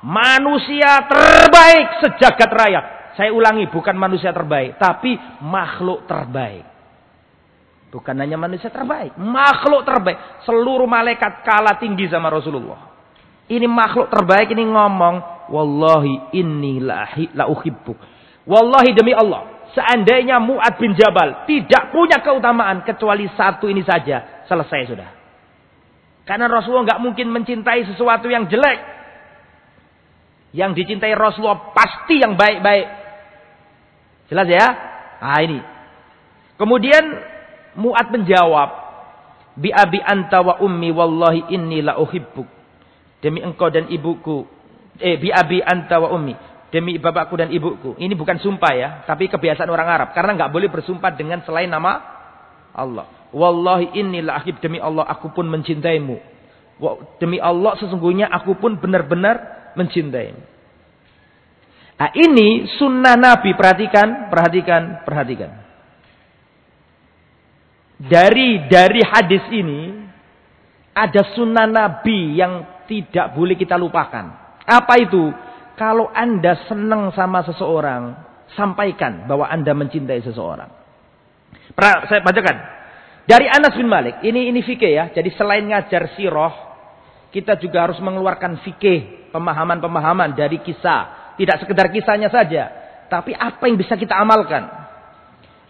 manusia terbaik sejagat raya. Saya ulangi, bukan manusia terbaik, tapi makhluk terbaik. Bukan hanya manusia terbaik, makhluk terbaik. Seluruh malaikat kalah tinggi sama Rasulullah. Ini makhluk terbaik ini ngomong, wallahi inni la uhibbuk. Wallahi demi Allah, seandainya Mu'ad bin Jabal tidak punya keutamaan kecuali satu ini saja, selesai sudah. Karena Rasulullah nggak mungkin mencintai sesuatu yang jelek. Yang dicintai Rasulullah pasti yang baik-baik. Jelas ya? Nah ini. Kemudian Mu'ad menjawab, bi abi anta wa ummi wallahi inni la uhibbuk. Demi engkau dan ibuku. Bi abi anta wa ummi. Demi bapakku dan ibuku. Ini bukan sumpah ya. Tapi kebiasaan orang Arab. Karena nggak boleh bersumpah dengan selain nama Allah. Wallahi inni la ahib. Demi Allah aku pun mencintaimu. Demi Allah sesungguhnya aku pun benar-benar mencintaimu. Nah ini sunnah Nabi. Perhatikan. Dari hadis ini. Ada sunnah Nabi yang tidak boleh kita lupakan. Apa itu? Kalau Anda senang sama seseorang, sampaikan bahwa Anda mencintai seseorang. Saya bacakan. Dari Anas bin Malik. Ini fikih ya. Jadi selain ngajar sirah, kita juga harus mengeluarkan fikih, pemahaman-pemahaman dari kisah. Tidak sekedar kisahnya saja, tapi apa yang bisa kita amalkan.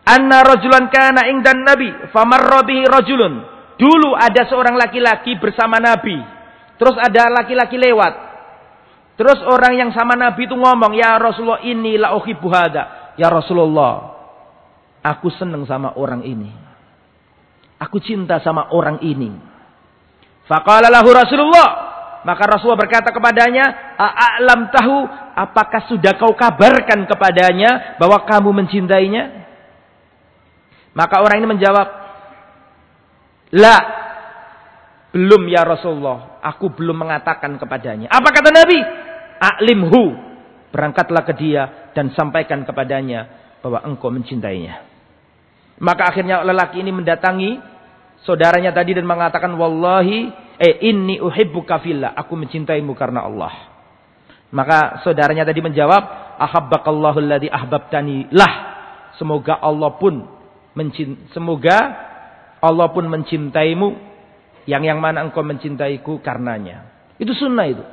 Anna rajulan kana indan nabi, famarra bihi rajulun. Dulu ada seorang laki-laki bersama Nabi. Terus ada laki-laki lewat. Terus orang yang sama Nabi itu ngomong, ya Rasulullah inni la uhibbu hada. Ya Rasulullah, aku senang sama orang ini. Aku cinta sama orang ini. Faqala lahu Rasulullah. Maka Rasulullah berkata kepadanya, a'lam tahu, apakah sudah kau kabarkan kepadanya bahwa kamu mencintainya? Maka orang ini menjawab, la, belum ya Rasulullah. Aku belum mengatakan kepadanya. Apa kata Nabi? A'limhu. Berangkatlah ke dia dan sampaikan kepadanya bahwa engkau mencintainya. Maka akhirnya lelaki ini mendatangi saudaranya tadi dan mengatakan, wallahi, inni uhibbuka fillah. Aku mencintaimu karena Allah. Maka saudaranya tadi menjawab, ahabbakallahu alladhi ahbabtani lah. Semoga Allah pun mencintaimu yang mana engkau mencintaiku karenanya. Itu sunnah itu.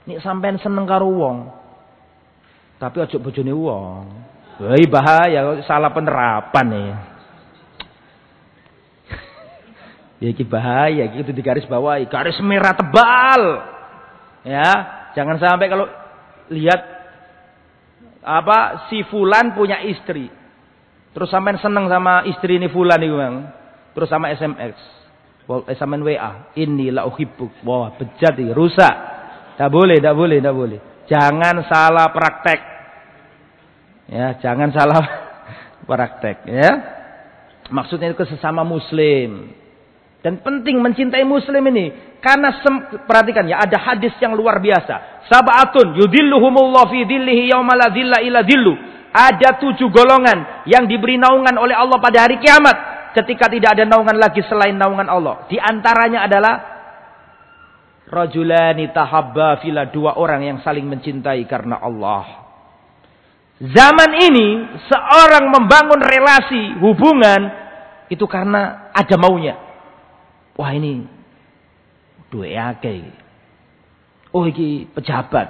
Nek sampean seneng karo wong, tapi aja bojone wong. Woi bahaya, salah penerapan nih. Ya iki bahaya, itu digaris bawahi, garis merah tebal. Ya, jangan sampai kalau lihat si fulan punya istri. Terus sampean seneng sama istri ini fulan itu, Bang. Terus sama SMS. Sama WA. Inni la uhibbuk. Wah, bejat ini, rusak. Tak boleh. Jangan salah praktek. Ya, jangan salah praktek, ya. Maksudnya itu sesama muslim. Dan penting mencintai muslim ini. Karena perhatikan ya, ada hadis yang luar biasa. Sab'atun yudhilluhumullah fi dhillihi yauma la dhilla illa dhillu. Ada 7 golongan yang diberi naungan oleh Allah pada hari kiamat. Ketika tidak ada naungan lagi selain naungan Allah. Di antaranya adalah rajulani tahabba fila, 2 orang yang saling mencintai karena Allah. Zaman ini seorang membangun relasi, hubungan, itu karena ada maunya. Wah ini duwe akeh. Oh iki pejabat.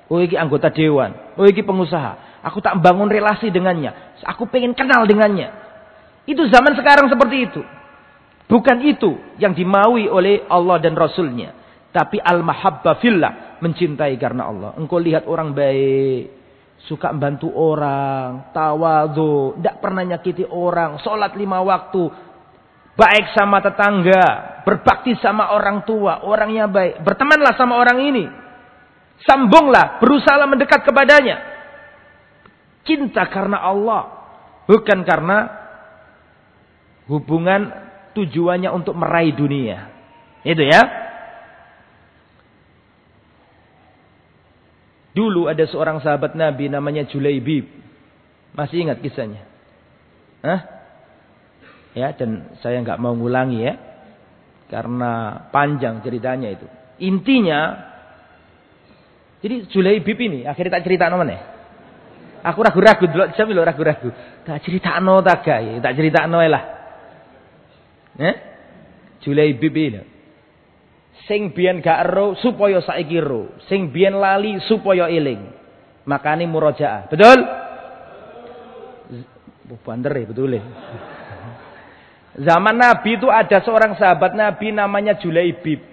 Oh iki anggota dewan. Oh iki pengusaha. Aku tak bangun relasi dengannya. Aku pengen kenal dengannya. Itu zaman sekarang seperti itu. Bukan itu yang dimaui oleh Allah dan Rasulnya. Tapi al-mahabba fillah. Mencintai karena Allah. Engkau lihat orang baik. Suka membantu orang. Tawadhu. Tidak pernah nyakiti orang. Sholat 5 waktu. Baik sama tetangga. Berbakti sama orang tua. Orangnya baik. Bertemanlah sama orang ini. Sambunglah. Berusaha mendekat kepadanya. Cinta karena Allah. Bukan karena hubungan tujuannya untuk meraih dunia. Itu ya. Dulu ada seorang sahabat Nabi namanya Julaibib. Masih ingat kisahnya? Hah? Ya, dan saya nggak mau ngulangi ya. Karena panjang ceritanya itu. Intinya, jadi Julaibib ini, akhirnya tak cerita namanya. Aku ragu-ragu dulu, saya bilang ragu-ragu. Tak cerita no tak gak, tak cerita no lah. Julaibib ini. Sing biyen gak ero supaya saiki ero. Sing biyen lali supaya eling. Makane murojaah. Betul? Bander ya, betul ya. Zaman Nabi itu ada seorang sahabat Nabi namanya Julaibib.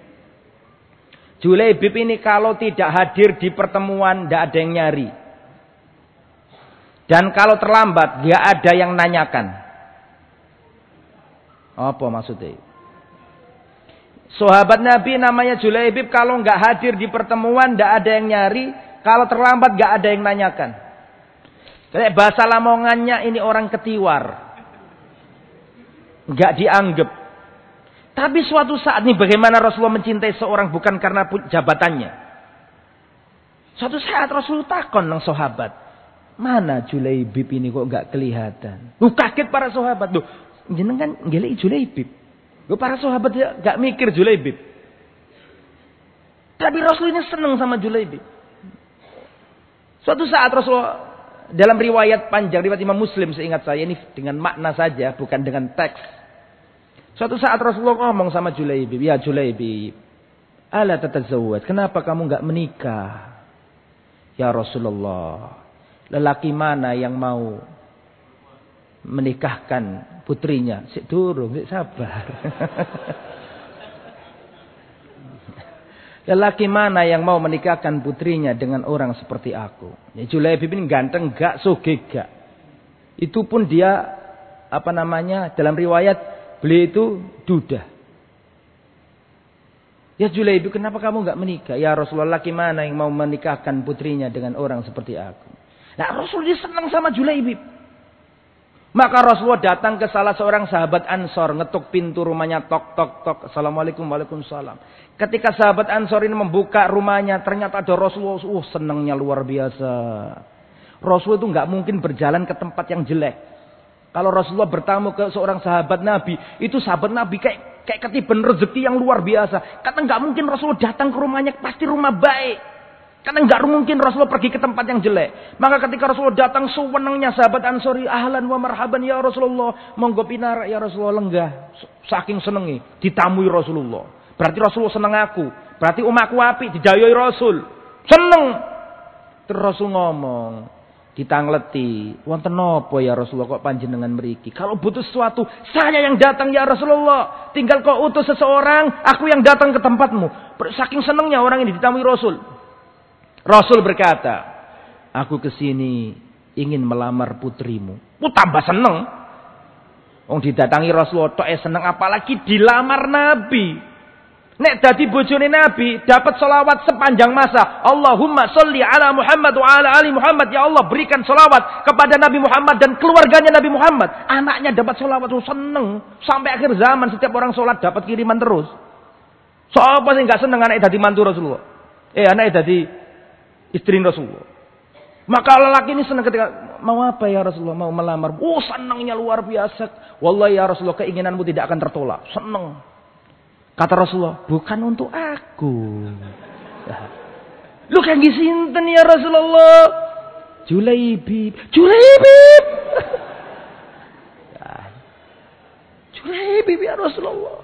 Julaibib ini kalau tidak hadir di pertemuan tidak ada yang nyari. Dan kalau terlambat dia ada yang nanyakan. Apa maksudnya? Sahabat Nabi namanya Julaibib kalau nggak hadir di pertemuan nggak ada yang nyari, kalau terlambat nggak ada yang nanyakan. Kayak bahasa Lamongannya ini orang ketiwar, nggak dianggap. Tapi suatu saat nih bagaimana Rasulullah mencintai seorang bukan karena jabatannya. Suatu saat Rasulullah takon nang sahabat, mana Julaibib ini kok nggak kelihatan? Kaget para sahabat tuh. Jenengan ngelih Julaibib. Para sahabat gak mikir Julaibib. Tapi Rasul ini senang sama Julaibib. Suatu saat Rasulullah dalam riwayat panjang, riwayat Imam Muslim seingat saya ini dengan makna saja, bukan dengan teks. Suatu saat Rasulullah ngomong sama Julaibib, ya Julaibib, ala tatazawwaj, kenapa kamu gak menikah? Ya Rasulullah, lelaki mana yang mau menikahkan putrinya? Sik durung, sik sabar. Lelaki mana yang mau menikahkan putrinya dengan orang seperti aku? Ya, Julaibib ini ganteng gak, sugih gak. Itu pun dia dalam riwayat beliau itu duda. Ya Julaibib, kenapa kamu gak menikah? Ya Rasulullah, lelaki mana yang mau menikahkan putrinya dengan orang seperti aku? Nah Rasul dia senang sama Julaibib. Maka Rasulullah datang ke salah seorang sahabat Ansor. Ngetuk pintu rumahnya. Tok, tok, tok. Assalamualaikum, waalaikumsalam. Ketika sahabat Ansor ini membuka rumahnya. Ternyata ada Rasulullah. Senangnya luar biasa. Rasulullah itu nggak mungkin berjalan ke tempat yang jelek. Kalau Rasulullah bertamu ke seorang sahabat Nabi. Itu sahabat Nabi kayak ketiban rezeki yang luar biasa. Karena nggak mungkin Rasulullah datang ke rumahnya. Pasti rumah baik. Karena nggak mungkin Rasulullah pergi ke tempat yang jelek. Maka ketika Rasulullah datang sewenangnya sahabat Ansori, ahlan wa marhaban ya Rasulullah, monggo pinar ya Rasulullah, lenggah. Saking senengi ditamui Rasulullah. Berarti Rasulullah seneng aku. Berarti umatku apik didayoi Rasul. Seneng. Terus Rasul ngomong, ditangleti, wonten napa ya Rasulullah kok panjenengan mriki? Kalau butuh sesuatu, saya yang datang ya Rasulullah. Tinggal kau utus seseorang, aku yang datang ke tempatmu. Saking senengnya orang ini ditamui Rasul. Rasul berkata, aku kesini ingin melamar putrimu. Tambah seneng. Didatangi Rasulullah tok seneng, apalagi dilamar Nabi. Nek dadi bojone Nabi, dapat selawat sepanjang masa. Allahumma sholli ala Muhammad wa ala ali Muhammad. Ya Allah, berikan selawat kepada Nabi Muhammad dan keluarganya Nabi Muhammad. Anaknya dapat selawat, seneng. Sampai akhir zaman setiap orang sholat dapat kiriman terus. Siapa sih nggak seneng anaknya dadi mantu Rasulullah? Anaknya dadi istri Rasulullah. Maka lelaki ini senang ketika mau apa ya Rasulullah, mau melamar. Senangnya luar biasa. Wallahi ya Rasulullah, keinginanmu tidak akan tertolak. Senang. Kata Rasulullah, bukan untuk aku. Lu kan gisinten ya Rasulullah. Julaibib. Rasulullah.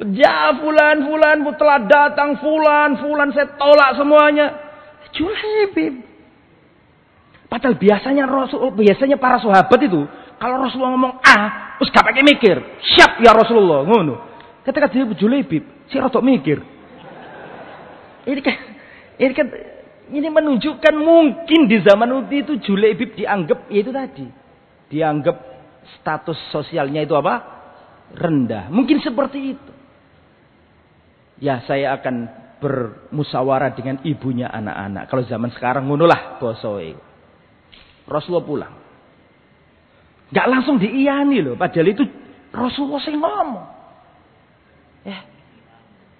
Ya fulan telah datang, fulan saya tolak semuanya. Julaibib. Padahal biasanya para sahabat itu kalau Rasulullah ngomong terus gak pakai mikir, siap ya Rasulullah, ngono. Ketika dia Julaibib, si rodok mikir. Ini menunjukkan mungkin di zaman itu Julaibib dianggap itu tadi. Dianggap status sosialnya itu apa? Rendah. Mungkin seperti itu. Ya, saya akan bermusyawarah dengan ibunya anak-anak. Kalau zaman sekarang ngonolah bosoe. Rasulullah pulang. Gak langsung diiyani loh. Padahal itu Rasulullah yang ngomong.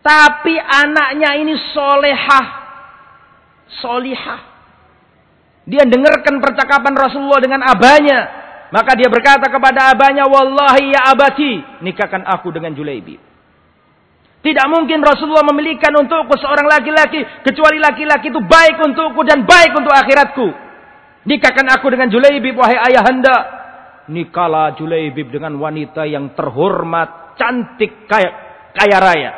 Tapi anaknya ini solihah. Dia dengarkan percakapan Rasulullah dengan abahnya. Maka dia berkata kepada abahnya, wallahi ya abati, nikahkan aku dengan Julaibib. Tidak mungkin Rasulullah memilihkan untukku seorang laki-laki, kecuali laki-laki itu baik untukku dan baik untuk akhiratku. Nikahkan aku dengan Julaibib, wahai ayahanda. Nikahlah Julaibib dengan wanita yang terhormat, cantik, kaya raya.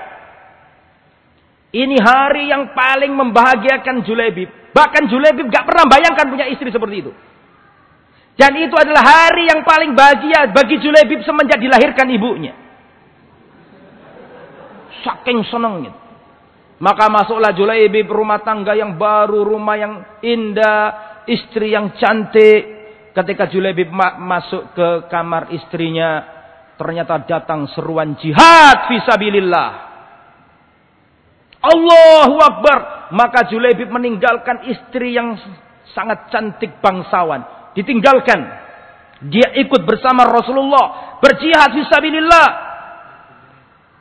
Ini hari yang paling membahagiakan Julaibib. Bahkan Julaibib gak pernah bayangkan punya istri seperti itu. Dan itu adalah hari yang paling bahagia bagi Julaibib semenjak dilahirkan ibunya. Saking senangnya. Maka masuklah Julaibib rumah tangga yang baru, rumah yang indah, istri yang cantik. Ketika Julaibib masuk ke kamar istrinya, ternyata datang seruan jihad fisabilillah. Allahu Akbar. Maka Julaibib meninggalkan istri yang sangat cantik bangsawan. Ditinggalkan. Dia ikut bersama Rasulullah berjihad fisabilillah.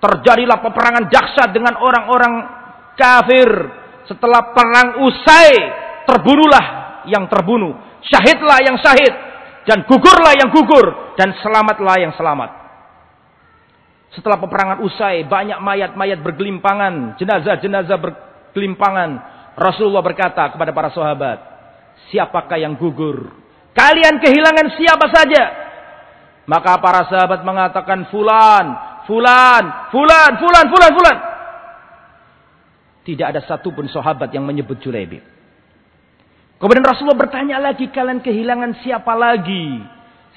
Terjadilah peperangan dahsyat dengan orang-orang kafir. Setelah perang usai, terbunuhlah yang terbunuh, syahidlah yang syahid, dan gugurlah yang gugur, dan selamatlah yang selamat. Setelah peperangan usai, banyak mayat-mayat bergelimpangan, jenazah-jenazah bergelimpangan. Rasulullah berkata kepada para sahabat, siapakah yang gugur? Kalian kehilangan siapa saja? Maka para sahabat mengatakan fulan. Tidak ada satupun sahabat yang menyebut Julaibib. Kemudian Rasulullah bertanya lagi, kalian kehilangan siapa lagi?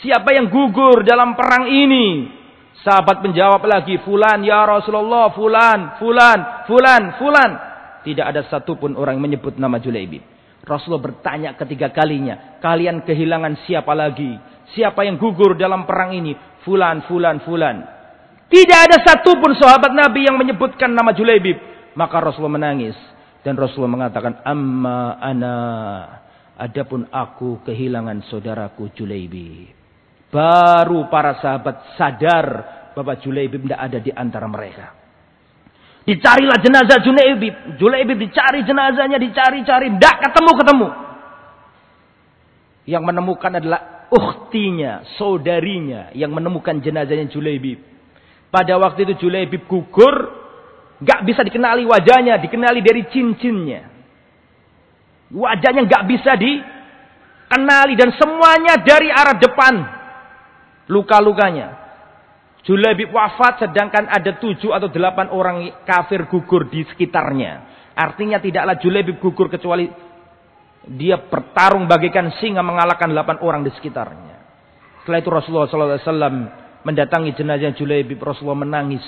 Siapa yang gugur dalam perang ini? Sahabat menjawab lagi, fulan ya Rasulullah, fulan. Tidak ada satupun orang yang menyebut nama Julaibib. Rasulullah bertanya ketiga kalinya, kalian kehilangan siapa lagi? Siapa yang gugur dalam perang ini? Fulan. Tidak ada satupun sahabat Nabi yang menyebutkan nama Julaibib. Maka Rasulullah menangis. Dan Rasulullah mengatakan, amma ana, adapun aku kehilangan saudaraku Julaibib. Baru para sahabat sadar bahwa Julaibib tidak ada di antara mereka. Dicarilah jenazah Julaibib. Julaibib dicari jenazahnya, dicari. Tidak ketemu. Yang menemukan adalah ukhtinya, saudarinya. Yang menemukan jenazahnya Julaibib. Pada waktu itu Julaibib gugur, gak bisa dikenali wajahnya, dikenali dari cincinnya. Wajahnya gak bisa dikenali dan semuanya dari arah depan. Luka-lukanya. Julaibib wafat sedangkan ada 7 atau 8 orang kafir gugur di sekitarnya. Artinya tidaklah Julaibib gugur kecuali dia bertarung bagaikan singa mengalahkan 8 orang di sekitarnya. Setelah itu Rasulullah SAW mendatangi jenazah Julaibib. Rasulullah menangis.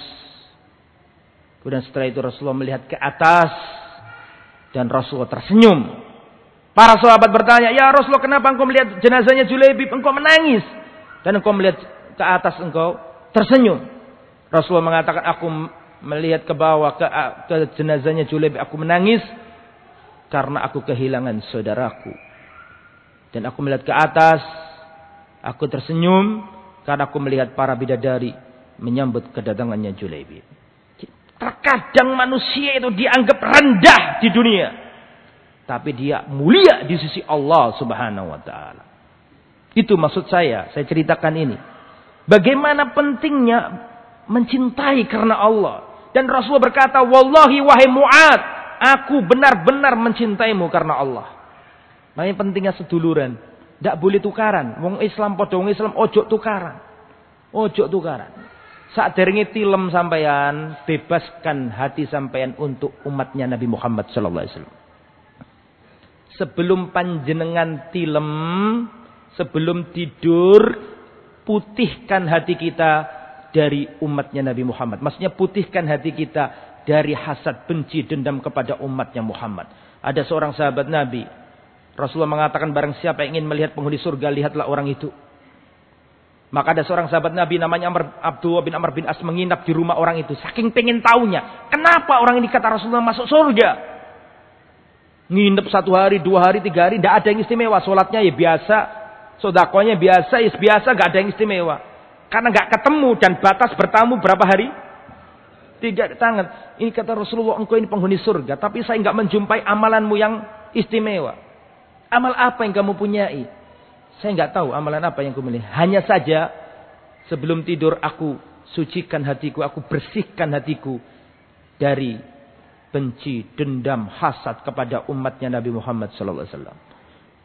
Kemudian setelah itu Rasulullah melihat ke atas dan Rasulullah tersenyum. Para sahabat bertanya, ya Rasulullah, kenapa engkau melihat jenazahnya Julaibib engkau menangis dan engkau melihat ke atas engkau tersenyum? Rasulullah mengatakan, aku melihat ke bawah ke jenazahnya Julaibib aku menangis karena aku kehilangan saudaraku, dan aku melihat ke atas aku tersenyum karena aku melihat para bidadari menyambut kedatangannya Julaibib. Terkadang manusia itu dianggap rendah di dunia, tapi dia mulia di sisi Allah Subhanahu wa taala. Itu maksud saya ceritakan ini. Bagaimana pentingnya mencintai karena Allah. Dan Rasulullah berkata, wallahi wahai Mu'ad, aku benar-benar mencintaimu karena Allah. Makanya pentingnya seduluran. Tidak boleh tukaran. Wong Islam padha wong Islam ojo tukaran. Saat derenge tilem sampean, bebaskan hati sampean untuk umatnya Nabi Muhammad sallallahu alaihi wasallam. Sebelum panjenengan tilem, sebelum tidur, putihkan hati kita dari umatnya Nabi Muhammad. Maksudnya putihkan hati kita dari hasad, benci, dendam kepada umatnya Muhammad. Ada seorang sahabat Nabi, Rasulullah mengatakan barang siapa yang ingin melihat penghuni surga, lihatlah orang itu. Maka ada seorang sahabat Nabi namanya Abdullah bin Amr bin As menginap di rumah orang itu. Saking pengen taunya, kenapa orang ini kata Rasulullah masuk surga. Nginep 1 hari, 2 hari, 3 hari, tidak ada yang istimewa. Sholatnya ya biasa, sedekahnya biasa, ya biasa, gak ada yang istimewa. Karena gak ketemu dan batas bertamu berapa hari? 3 tangan. Ini kata Rasulullah, engkau ini penghuni surga, tapi saya gak menjumpai amalanmu yang istimewa. Amal apa yang kamu punyai? Saya nggak tahu amalan apa yang kamu milih. Hanya saja sebelum tidur aku sucikan hatiku, aku bersihkan hatiku dari benci, dendam, hasad kepada umatnya Nabi Muhammad sallallahu alaihi wasallam.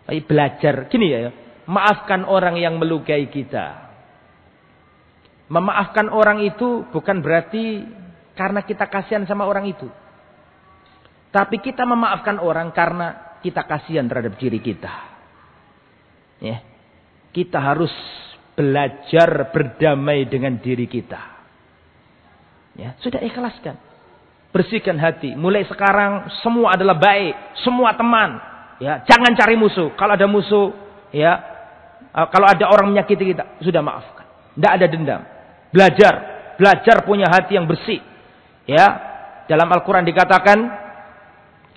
Tapi belajar gini ya, maafkan orang yang melukai kita. Memaafkan orang itu bukan berarti karena kita kasihan sama orang itu. Tapi kita memaafkan orang karena kita kasihan terhadap diri kita. Ya. Kita harus belajar berdamai dengan diri kita. Ya, sudah ikhlaskan. Bersihkan hati. Mulai sekarang semua adalah baik, semua teman. Ya, jangan cari musuh. Kalau ada musuh, ya, kalau ada orang menyakiti kita, sudah maafkan. Tidak ada dendam. Belajar punya hati yang bersih. Ya, dalam Al-Quran dikatakan,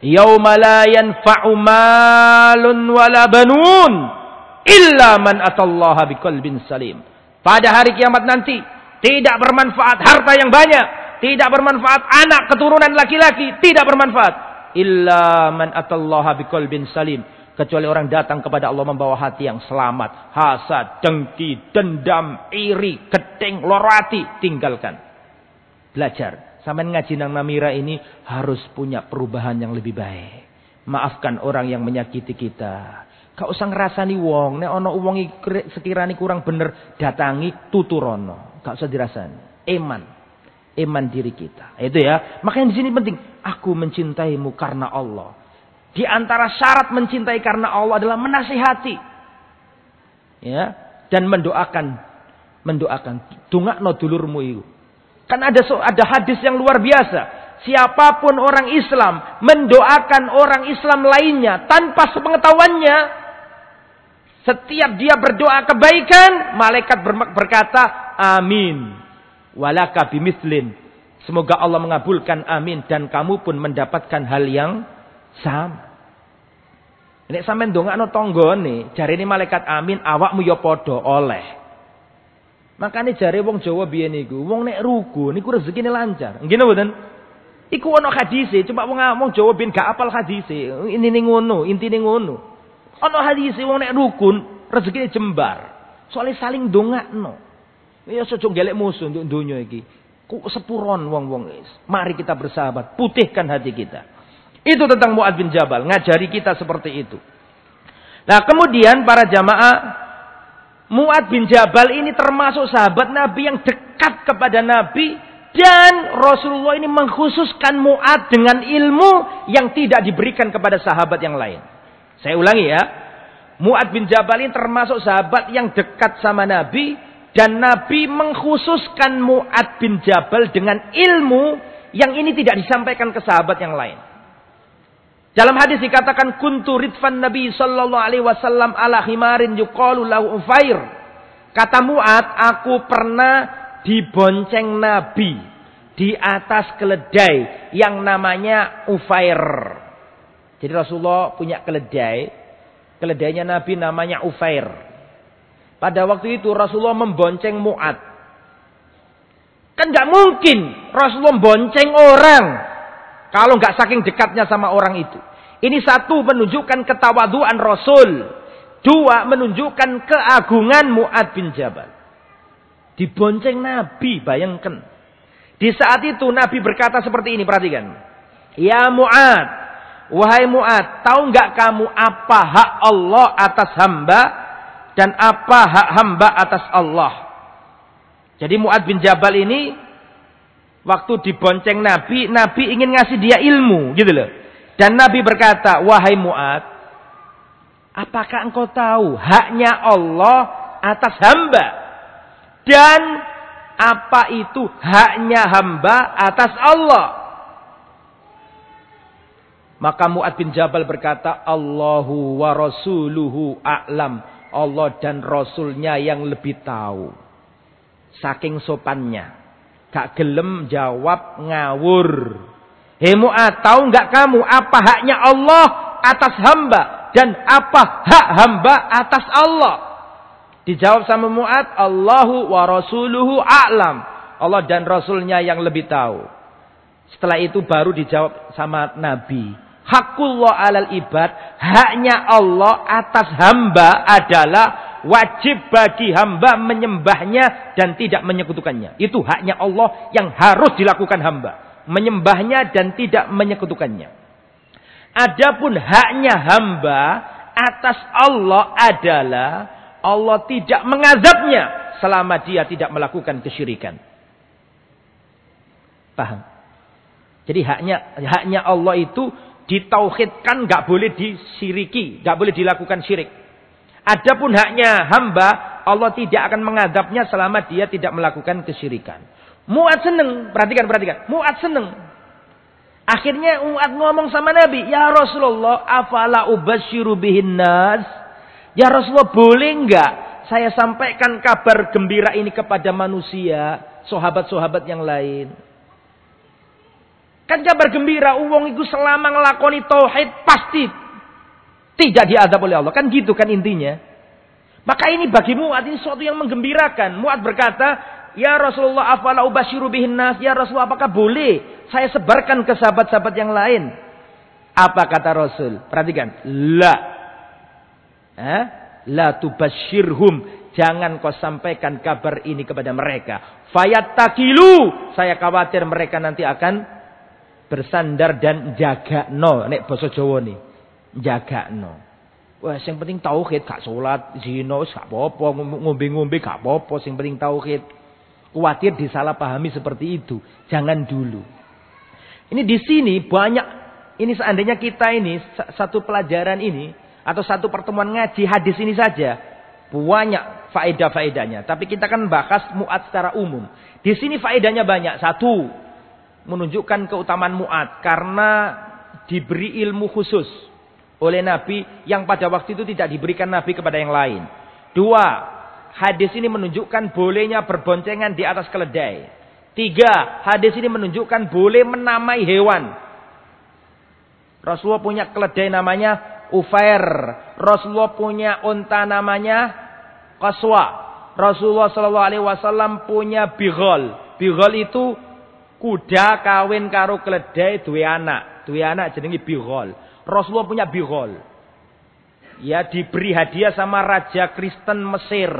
yauma la yanfa'u malun wala banun illa man atallaha biqalbin salim. Pada hari kiamat nanti tidak bermanfaat harta yang banyak, tidak bermanfaat anak keturunan laki-laki, tidak bermanfaat illa man atallaha biqalbin salim, kecuali orang datang kepada Allah membawa hati yang selamat. Hasad, dengki, dendam, iri, gedeng, loro hati, tinggalkan. Belajar. Sampai ngaji nang Namira ini harus punya perubahan yang lebih baik. Maafkan orang yang menyakiti kita. Gak usah ngerasani wong. Nek ono wong sekiranya kurang bener, datangi tuturono. Gak usah dirasani. Iman diri kita. Itu ya. Makanya di sini penting. Aku mencintaimu karena Allah. Di antara syarat mencintai karena Allah adalah menasihati. Ya. Dan mendoakan. Dungakno dulurmu itu. Kan ada hadis yang luar biasa. Siapapun orang Islam mendoakan orang Islam lainnya tanpa sepengetahuannya, setiap dia berdoa kebaikan, malaikat berkata, amin. Walaka bimislin. Semoga Allah mengabulkan amin dan kamu pun mendapatkan hal yang sama. Nek sampean ndongakno tanggane, jarene malaikat amin, awakmu ya padha oleh. Makanya jare wong Jawa biyen niku, wong nek ruku niku rezekine lancar. Nggih napa mboten? Iku ana hadise, cuma wong Jawa biyen gak apal hadise. Intine ngono. Ana hadise wong nek rukun rezekine jembar. Soale saling ndongakno. Ya aja golek musuh untuk donya iki. Ku sepuron wong-wong. Mari kita bersahabat, putihkan hati kita. Itu tentang Mu'adz bin Jabal, ngajari kita seperti itu. Nah, kemudian para jamaah, Mu'adz bin Jabal ini termasuk sahabat Nabi yang dekat kepada Nabi. Dan Rasulullah ini mengkhususkan Mu'adz dengan ilmu yang tidak diberikan kepada sahabat yang lain. Saya ulangi ya. Mu'adz bin Jabal ini termasuk sahabat yang dekat sama Nabi. Dan Nabi mengkhususkan Mu'adz bin Jabal dengan ilmu yang ini tidak disampaikan ke sahabat yang lain. Dalam hadis dikatakan kuntu ridfan Nabi sallallahu alaihi wasallam ala himarin yuqalu lahu Ufair. Kata Mu'adz, aku pernah dibonceng Nabi di atas keledai yang namanya Ufair. Jadi Rasulullah punya keledai, keledainya Nabi namanya Ufair. Pada waktu itu Rasulullah membonceng Mu'adz. Kan nggak mungkin Rasulullah membonceng orang kalau nggak saking dekatnya sama orang itu. Ini satu, menunjukkan ketawaduan Rasul. Dua, menunjukkan keagungan Mu'adz bin Jabal. Dibonceng Nabi, bayangkan. Di saat itu Nabi berkata seperti ini, perhatikan. Ya Mu'adz, wahai Mu'adz, tahu nggak kamu apa hak Allah atas hamba dan apa hak hamba atas Allah? Jadi Mu'adz bin Jabal ini waktu dibonceng Nabi, Nabi ingin ngasih dia ilmu, gitu loh. Dan Nabi berkata, wahai Mu'adz, apakah engkau tahu haknya Allah atas hamba? Dan apa itu haknya hamba atas Allah? Maka Mu'adz bin Jabal berkata, Allahu wa rasuluhu a'lam. Allah dan Rasulnya yang lebih tahu. Saking sopannya. Gak gelem jawab ngawur. Hei Mu'adz, tahu nggak kamu apa haknya Allah atas hamba? Dan apa hak hamba atas Allah? Dijawab sama Mu'adz, Allahu wa rasuluhu a'lam. Allah dan Rasulnya yang lebih tahu. Setelah itu baru dijawab sama Nabi. Hakullah alal ibad, haknya Allah atas hamba adalah wajib bagi hamba menyembahnya dan tidak menyekutukannya. Itu haknya Allah yang harus dilakukan hamba. Menyembahnya dan tidak menyekutukannya. Adapun haknya hamba atas Allah adalah Allah tidak mengazabnya selama dia tidak melakukan kesyirikan. Paham? Jadi haknya Allah itu ditauhidkan, nggak boleh disiriki, nggak boleh dilakukan syirik. Adapun haknya hamba, Allah tidak akan mengadabnya selama dia tidak melakukan kesyirikan. Mu'adz seneng, perhatikan. Mu'adz seneng. Akhirnya Mu'adz ngomong sama Nabi, ya Rasulullah, afala ubasyiru bihin nas? Ya Rasulullah, boleh nggak saya sampaikan kabar gembira ini kepada manusia, sahabat-sahabat yang lain? Kan kabar gembira, wong itu selama ngelakoni tauhid pasti tidak diazab oleh Allah. Kan gitu kan intinya. Maka ini bagi Mu'adz ini sesuatu yang menggembirakan. Mu'adz berkata, ya Rasulullah afala ubasyiru bihin nas? Ya Rasulullah, apakah boleh saya sebarkan ke sahabat-sahabat yang lain? Apa kata Rasul? Perhatikan. La tubasyirhum. Jangan kau sampaikan kabar ini kepada mereka. Fayattakilu. Saya khawatir mereka nanti akan bersandar dan jaga no. Nek basa Jawa nih. Jaga no. Wah, yang penting tauhid, gak salat, zina, gak apa-apa, ngombe-ngombe gak apa-apa, yang penting tauhid. Khawatir disalahpahami seperti itu. Jangan dulu. Ini di sini banyak, ini seandainya kita ini satu pelajaran ini atau satu pertemuan ngaji hadis ini saja, banyak faedah-faedahnya. Tapi kita kan bahas Mu'adz secara umum. Di sini faedahnya banyak. Satu, menunjukkan keutamaan Mu'adz karena diberi ilmu khusus oleh Nabi yang pada waktu itu tidak diberikan Nabi kepada yang lain. Dua, hadis ini menunjukkan bolehnya berboncengan di atas keledai. Tiga, hadis ini menunjukkan boleh menamai hewan. Rasulullah punya keledai namanya Ufair. Rasulullah punya unta namanya Qaswa. Rasulullah SAW punya Bighal. Bighal itu kuda kawin karo keledai duwe anak. Duwe anak jenenge Bighal. Rasulullah punya Bighal. Ya, diberi hadiah sama raja Kristen Mesir.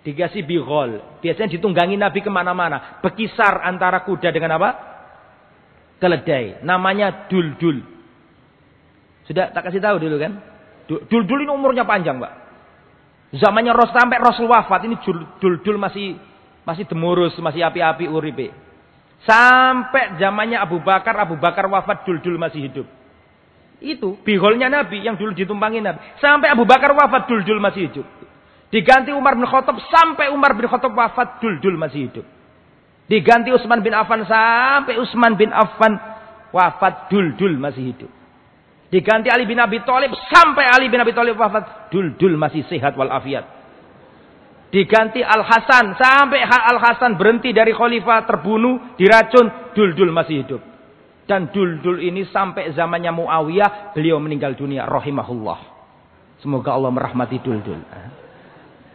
Dikasih Bighal. Biasanya ditunggangi Nabi kemana-mana. Berkisar antara kuda dengan apa? Keledai. Namanya Duldul. Sudah tak kasih tahu dulu kan? Duldul ini umurnya panjang, Pak. Zamannya sampai Rasul wafat ini Duldul masih demurus, masih api-api uripe. Sampai zamannya Abu Bakar wafat, Duldul masih hidup. Itu bigholnya Nabi yang dulu ditumpangi Nabi. Sampai Abu Bakar wafat, Duldul masih hidup. Diganti Umar bin Khattab, sampai Umar bin Khattab wafat, Duldul masih hidup. Diganti Utsman bin Affan, sampai Utsman bin Affan wafat, Duldul masih hidup. Diganti Ali bin Abi Thalib, sampai Ali bin Abi Thalib wafat, Duldul masih sehat walafiat. Diganti Al-Hasan, sampai Al-Hasan berhenti dari khalifah, terbunuh, diracun, Duldul masih hidup. Dan Duldul ini sampai zamannya Muawiyah, beliau meninggal dunia, rahimahullah. Semoga Allah merahmati Duldul.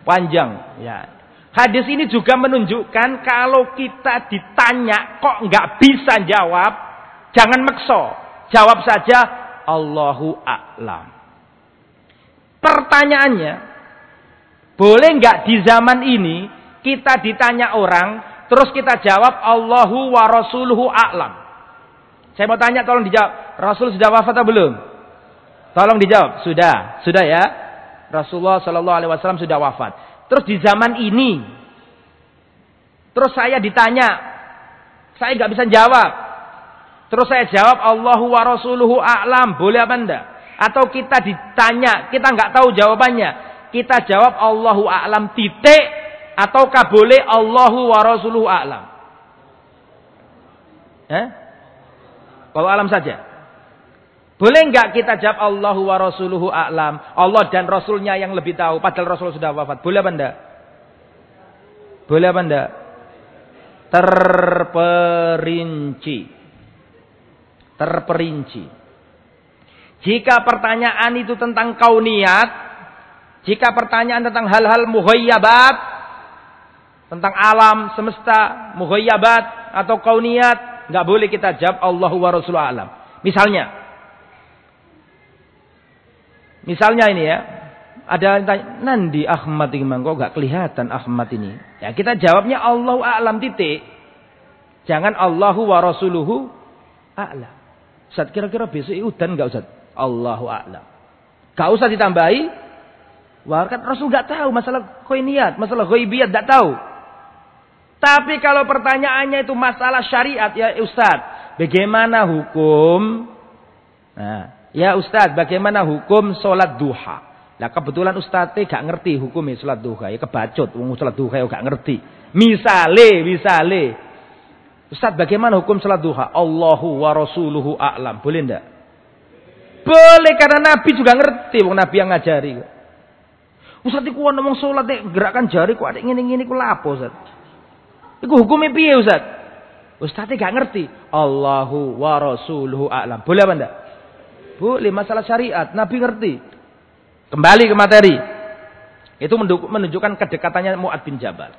Panjang. Ya. Hadis ini juga menunjukkan kalau kita ditanya kok nggak bisa jawab, jangan makso. Jawab saja, Allahu a'lam. Pertanyaannya, boleh nggak di zaman ini kita ditanya orang, terus kita jawab Allahu wa rasuluhu a'lam? Saya mau tanya, tolong dijawab. Rasul sudah wafat atau belum? Tolong dijawab. Sudah ya. Rasulullah SAW sudah wafat. Terus di zaman ini Terus saya ditanya, saya nggak bisa jawab. Terus saya jawab Allahu wa rasuluhu a'lam, boleh apa enggak? Atau kita ditanya, kita nggak tahu jawabannya, kita jawab Allahu a'lam titik, ataukah boleh Allahu wa rasuluhu a'lam? Wallahu a'lam saja. Boleh enggak kita jawab Allahu wa rasuluhu a'lam? Allah dan Rasulnya yang lebih tahu, padahal Rasul sudah wafat. Boleh apa enggak? Boleh apa enggak? Terperinci. Jika pertanyaan itu tentang kauniyat, jika pertanyaan tentang hal-hal mughayyabat, tentang alam semesta, mughayyabat atau kauniyat, enggak boleh kita jawab Allahu wa rasuluhu a'lam. Misalnya ini ya, ada yang tanya, "Nandi Ahmad ini kok enggak kelihatan Ahmad ini?" Ya, kita jawabnya Allahu a'lam titik. Jangan Allahu wa rasuluhu a'lam. Ustaz, kira-kira besok udan enggak Ustaz? Allahu a'lam. Enggak usah ditambahi. Wah, kan Rasul enggak tahu masalah kainiyat, masalah ghaibiyat enggak tahu. Tapi kalau pertanyaannya itu masalah syariat, ya Ustaz, bagaimana hukum? Nah, ya Ustaz, bagaimana hukum sholat duha? Nah kebetulan Ustaz gak ngerti hukumnya sholat duha. Ya kebacut, sholat duha ya gak ngerti. Misale. Ustaz, bagaimana hukum sholat duha? Allahu wa rasuluhu a'lam. Boleh enggak? Boleh, karena Nabi juga ngerti. Nabi yang ngajari. Ustaz iku ngomong sholat gerakan jari kok ada ngene-ngene ku lapo Ustaz? Iku hukumnya piye Ustaz? Ustaz gak ngerti. Allahu wa rasuluhu a'lam. Boleh apa enggak? Boleh, masalah syariat. Nabi ngerti. Kembali ke materi. Itu menunjukkan kedekatannya Mu'ad bin Jabal.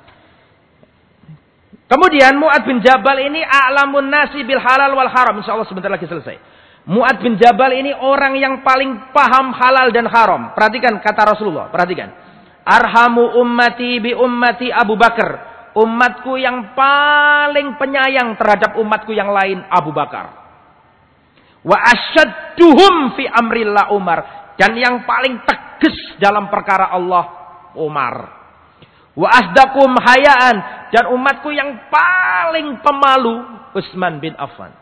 Kemudian Mu'ad bin Jabal ini a'lamun nasi bil halal wal haram. InsyaAllah sebentar lagi selesai. Mu'ad bin Jabal ini orang yang paling paham halal dan haram. Perhatikan kata Rasulullah. Perhatikan. Arhamu ummati bi ummati Abu Bakar. Umatku yang paling penyayang terhadap umatku yang lain Abu Bakar. Wa asyadduhum fi amrillah Umar. Dan yang paling tegas dalam perkara Allah Umar. Wa asdakum hayaan. Dan umatku yang paling pemalu Utsman bin Affan.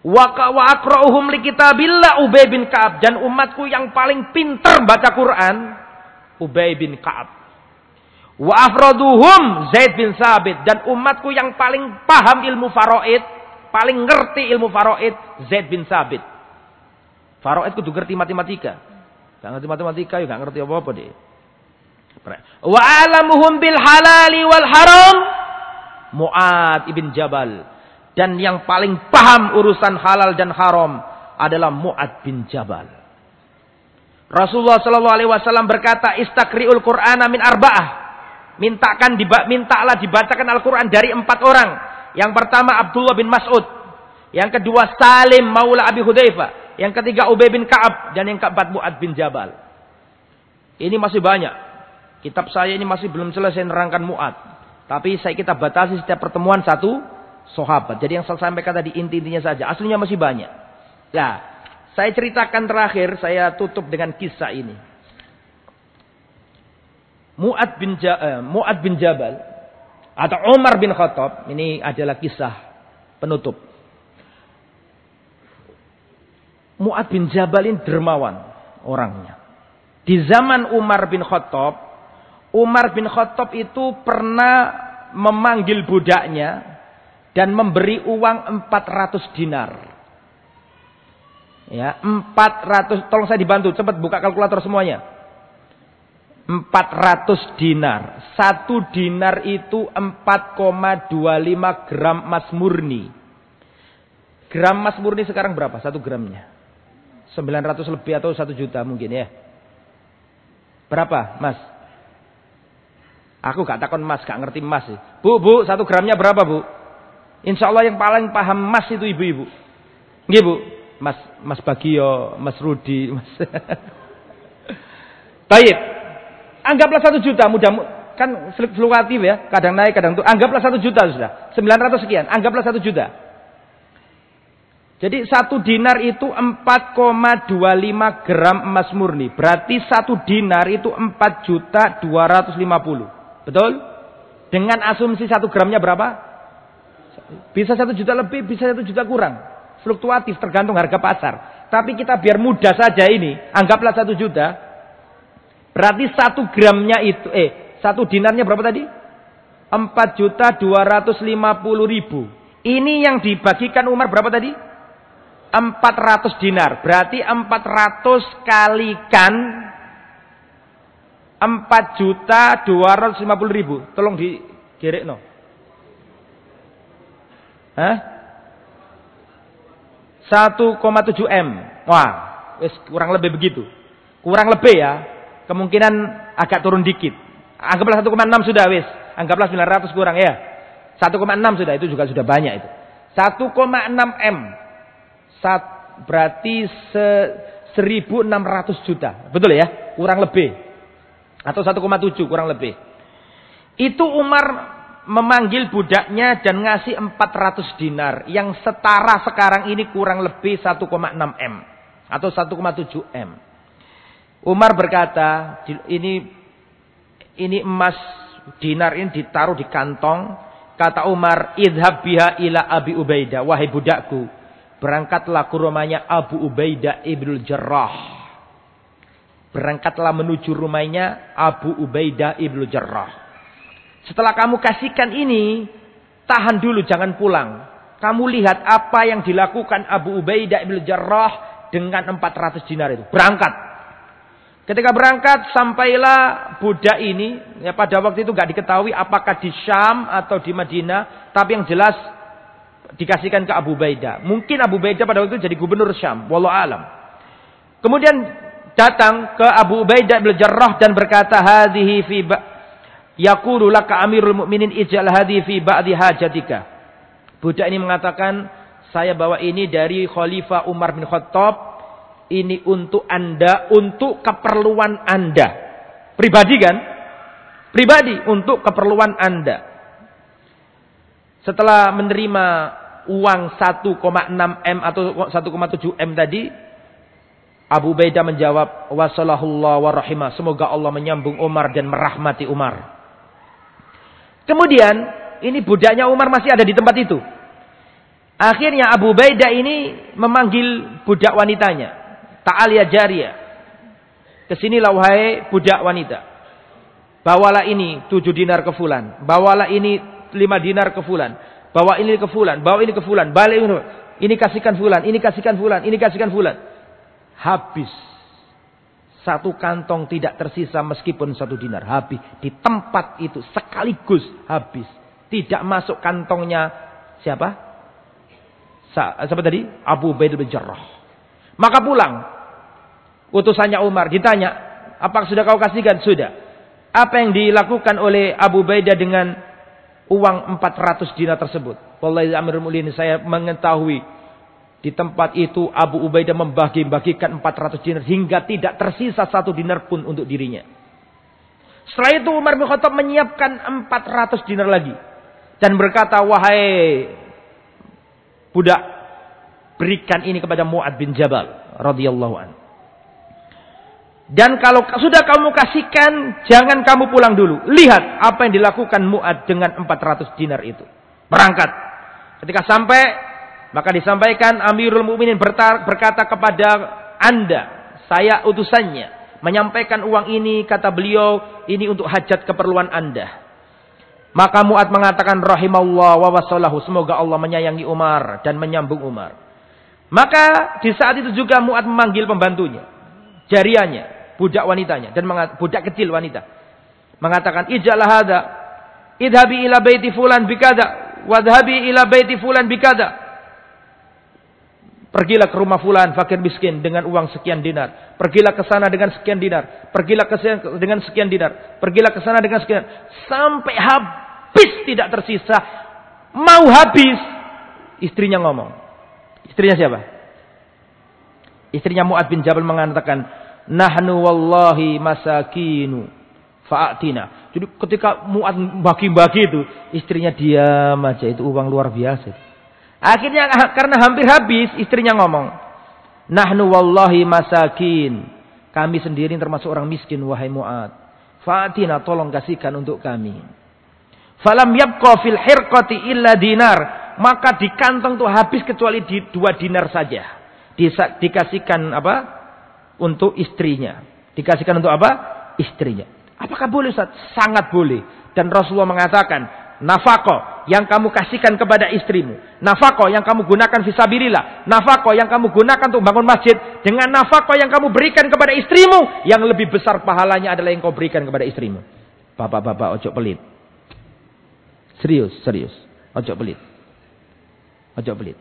Wa aqra'uhum li kitabillah Ubay bin Ka'ab. Dan umatku yang paling pintar baca Quran Ubay bin Ka'ab. Wa afraduhum Zaid bin Sabit. Dan umatku yang paling paham ilmu faraid, paling ngerti ilmu faraid Zaid bin Sabit. Faraid kudu ngerti matematika. Gak ngerti matematika, gak ngerti apa-apa deh. Wa alamuhum bil halali wal haram Mu'ad ibn Jabal. Dan yang paling paham urusan halal dan haram adalah Mu'ad bin Jabal. Rasulullah sallallahu alaihi wasallam berkata, "Istaqri'ul Qur'ana min arba'ah." Mintalah dibacakan Al-Quran dari 4 orang. Yang pertama Abdullah bin Mas'ud. Yang kedua Salim maula Abi Hudzaifah. Yang ketiga Ubay bin Ka'ab. Dan yang keempat Mu'ad bin Jabal. Ini masih banyak. Kitab saya ini masih belum selesai nerangkan Mu'ad. Tapi kita batasi setiap pertemuan satu sahabat. Jadi yang saya sampaikan tadi inti-intinya saja. Aslinya masih banyak. Ya, saya ceritakan terakhir. Saya tutup dengan kisah ini. Mu'ad bin Jabal atau Umar bin Khattab, ini adalah kisah penutup. Mu'ad bin Jabal ini dermawan orangnya. Di zaman Umar bin Khattab itu pernah memanggil budaknya dan memberi uang 400 dinar. Ya, 400, tolong saya dibantu, cepat buka kalkulator semuanya. 400 dinar. 1 dinar itu 4,25 gram emas murni. Gram emas murni sekarang berapa? 1 gramnya? 900 lebih atau 1 juta mungkin ya. Berapa Mas? Aku gak takon Mas, gak ngerti emas sih. Bu, 1 gramnya berapa Bu? Insya Allah yang paling paham emas itu ibu-ibu. Nggih Bu? Mas Bagio, Mas Rudi, Mas. Baik. Anggaplah 1 juta, kan fluktuatif ya, kadang naik, kadang turun. Anggaplah 1 juta sudah, 900 sekian, anggaplah 1 juta. Jadi 1 dinar itu 4,25 gram emas murni. Berarti 1 dinar itu 4.250. Betul? Dengan asumsi 1 gramnya berapa? Bisa 1 juta lebih, bisa 1 juta kurang. Fluktuatif tergantung harga pasar. Tapi kita biar mudah saja ini, anggaplah 1 juta. Berarti 1 gramnya itu, 1 dinarnya berapa tadi? 4.250.000. Ini yang dibagikan Umar berapa tadi? 400 dinar. Berarti 400 kalikan 4.250.000. Tolong digerek no. Hah? 1,7 M. Wah, wis kurang lebih begitu. Kurang lebih ya. Kemungkinan agak turun dikit. Anggaplah 1,6 sudah wis. Anggaplah 900 kurang ya. 1,6 sudah, itu juga sudah banyak itu. 1,6 M. Berarti 1.600 juta. Betul ya? Kurang lebih. Atau 1,7 kurang lebih. Itu Umar memanggil budaknya dan ngasih 400 dinar. Yang setara sekarang ini kurang lebih 1,6 M. Atau 1,7 M. Umar berkata, ini emas dinar ini ditaruh di kantong. Kata Umar, idhab biha ila Abi Ubaidah. Wahai budakku, berangkatlah ke rumahnya Abu Ubaidah ibnul Jarrah. Berangkatlah menuju rumahnya Abu Ubaidah ibnul Jarrah. Setelah kamu kasihkan ini, tahan dulu, jangan pulang. Kamu lihat apa yang dilakukan Abu Ubaidah ibnul Jarrah dengan 400 dinar itu. Berangkat. Ketika berangkat, sampailah budak ini. Ya, pada waktu itu gak diketahui apakah di Syam atau di Madinah. Tapi yang jelas dikasihkan ke Abu Ubaidah. Mungkin Abu Ubaidah pada waktu itu jadi gubernur Syam. Wallahu alam. Kemudian datang ke Abu Ubaidah bin Jarrah dan berkata, hadhihi fi yaqulu laka amirul mu'minin ij'al hadhihi fi ba'di hajatika. Budak ini mengatakan, saya bawa ini dari Khalifah Umar bin Khattab. Ini untuk Anda, untuk keperluan Anda. Pribadi kan? Pribadi, untuk keperluan Anda. Setelah menerima uang 1,6 M atau 1,7 M tadi, Abu Ubaidah menjawab, wasallallahu wa rahimah. Semoga Allah menyambung Umar dan merahmati Umar. Kemudian, ini budaknya Umar masih ada di tempat itu. Akhirnya Abu Ubaidah ini memanggil budak wanitanya. Ta'al ya jariyah. Kesinilah wahai budak wanita. Bawalah ini 7 dinar ke fulan. Bawalah ini 5 dinar ke fulan. Bawa ini ke fulan. Bawa ini ke fulan. Balik ini kasihkan fulan. Ini kasihkan fulan. Ini kasihkan fulan. Habis. 1 kantong tidak tersisa meskipun 1 dinar. Habis. Di tempat itu sekaligus habis. Tidak masuk kantongnya siapa? Siapa tadi? Abu Ubaidah bin Jarrah. Maka pulang. Utusannya Umar ditanya, apakah sudah kau kasihkan? Sudah. Apa yang dilakukan oleh Abu Ubaidah dengan uang 400 dinar tersebut? Wallahi amirul mu'minin, saya mengetahui di tempat itu Abu Ubaidah membagi-bagikan 400 dinar hingga tidak tersisa 1 dinar pun untuk dirinya. Setelah itu Umar bin Khattab menyiapkan 400 dinar lagi dan berkata, wahai budak, berikan ini kepada Mu'ad bin Jabal radhiyallahu anhu. Dan kalau sudah kamu kasihkan, jangan kamu pulang dulu. Lihat apa yang dilakukan Mu'ad dengan 400 dinar itu. Berangkat. Ketika sampai, maka disampaikan Amirul Mukminin berkata kepada Anda, saya utusannya, menyampaikan uang ini, kata beliau, ini untuk hajat keperluan Anda. Maka Mu'ad mengatakan, rahimallah wa wasallahu, semoga Allah menyayangi Umar dan menyambung Umar. Maka di saat itu juga Mu'ad memanggil pembantunya, jariahnya, budak wanitanya, dan budak kecil wanita. Mengatakan, ij'al hadha, idhabi ila baiti fulan bikada, wadhabi ila baiti fulan bikada. Pergilah ke rumah fulan, fakir miskin, dengan uang sekian dinar. Pergilah ke sana dengan sekian dinar. Pergilah ke sana dengan sekian dinar. Pergilah ke sana dengan sekian. Sampai habis tidak tersisa. Mau habis, istrinya ngomong. Istrinya siapa? Istrinya Mu'ad bin Jabal mengatakan, nahnu wallahi masakinu fa'atina. Jadi ketika Mu'ad bagi-bagi itu, istrinya diam aja, itu uang luar biasa. Akhirnya karena hampir habis, istrinya ngomong, nahnu wallahi masakin. Kami sendiri termasuk orang miskin, wahai Mu'ad. Fa'atina, tolong kasihkan untuk kami. Falam yabqa fil hirqati illa dinar. Maka di kantong itu habis kecuali 2 dinar saja. Dikasihkan apa? Untuk istrinya. Dikasihkan untuk apa? Istrinya. Apakah boleh, Ustaz? Sangat boleh. Dan Rasulullah mengatakan, nafaqah yang kamu kasihkan kepada istrimu, nafaqah yang kamu gunakan fisabilillah, nafaqah yang kamu gunakan untuk bangun masjid, dengan nafaqah yang kamu berikan kepada istrimu, yang lebih besar pahalanya adalah yang kau berikan kepada istrimu. Bapak-bapak, ojo pelit. Serius. Ojo pelit.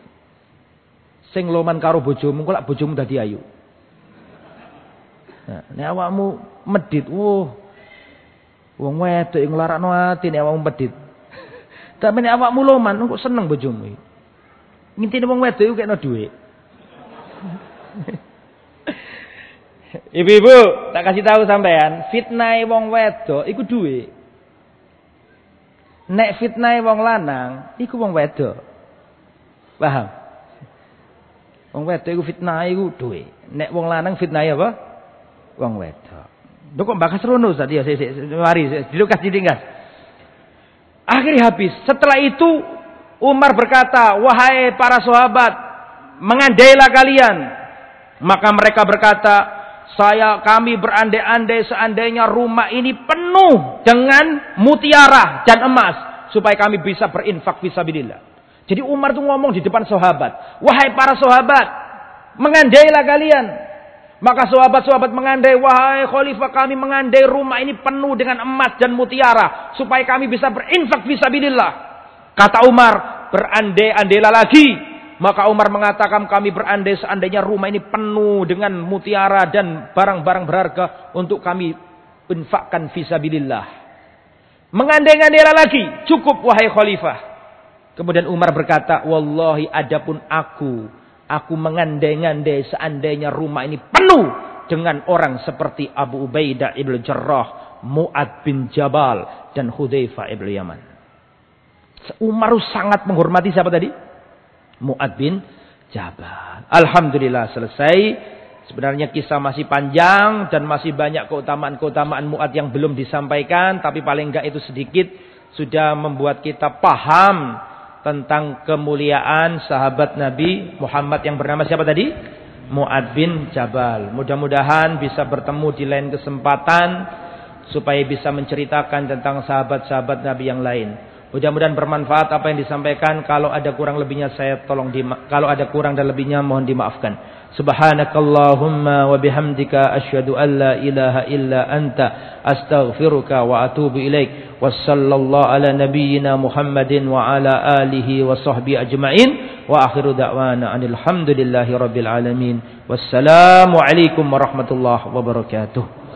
Sing loman karo bojomu, kok lak bojomu dadi ayu. Nah, nek awakmu medhit, wong wedok yang nglarakno ati nek awakmu medhit. Tapi nek awakmu loman kok seneng bojomu. Ngintine wong wedok iku kekno dhuwit. Ibu-ibu, tak kasih tahu sampean, fitnah wong wedok iku dhuwit. Nek fitnah wong lanang iku wong wedok. Paham? Wong wedok iku fitnah iku dhuwit. Nek wong lanang fitnah apa? Wong wedok. Lho kok bakas rono Ustaz ya, mari dilukas ditinggas. Akhirnya habis. Setelah itu Umar berkata, "Wahai para sahabat, mengandailah kalian." Maka mereka berkata, kami berandai-andai seandainya rumah ini penuh dengan mutiara dan emas supaya kami bisa berinfak fisabilillah. Jadi Umar tuh ngomong di depan sahabat, "Wahai para sahabat, mengandailah kalian." Maka sahabat-sahabat mengandai, "Wahai khalifah, kami mengandai rumah ini penuh dengan emas dan mutiara supaya kami bisa berinfak fisabilillah." Kata Umar, "Berandai-andailah lagi." Maka Umar mengatakan, "Kami berandai seandainya rumah ini penuh dengan mutiara dan barang-barang berharga untuk kami infakkan fisabilillah." Mengandai-andailah lagi, "Cukup wahai khalifah." Kemudian Umar berkata, "Wallahi adapun aku mengandai-andai seandainya rumah ini penuh dengan orang seperti Abu Ubaidah ibn Jarrah, Mu'ad bin Jabal, dan Hudzaifah ibn Yaman." Umar sangat menghormati siapa tadi? Mu'ad bin Jabal. Alhamdulillah selesai. Sebenarnya kisah masih panjang dan masih banyak keutamaan-keutamaan Mu'ad yang belum disampaikan. Tapi paling enggak itu sedikit sudah membuat kita paham tentang kemuliaan sahabat Nabi Muhammad yang bernama siapa tadi? Mu'ad bin Jabal. Mudah-mudahan bisa bertemu di lain kesempatan supaya bisa menceritakan tentang sahabat-sahabat Nabi yang lain. Mudah-mudahan bermanfaat apa yang disampaikan. Kalau ada kurang lebihnya kalau ada kurang dan lebihnya mohon dimaafkan. Subhanakallahumma wa bihamdika asyhadu an la ilaha illa anta astaghfiruka wa atubu ilaik. Wassallallahu ala nabiyyina Muhammadin wa ala alihi wa sahbihi ajma'in. Wa akhiru da'wana anil hamdulillahi rabbil alamin. Wassalamu alaikum warahmatullahi wabarakatuh.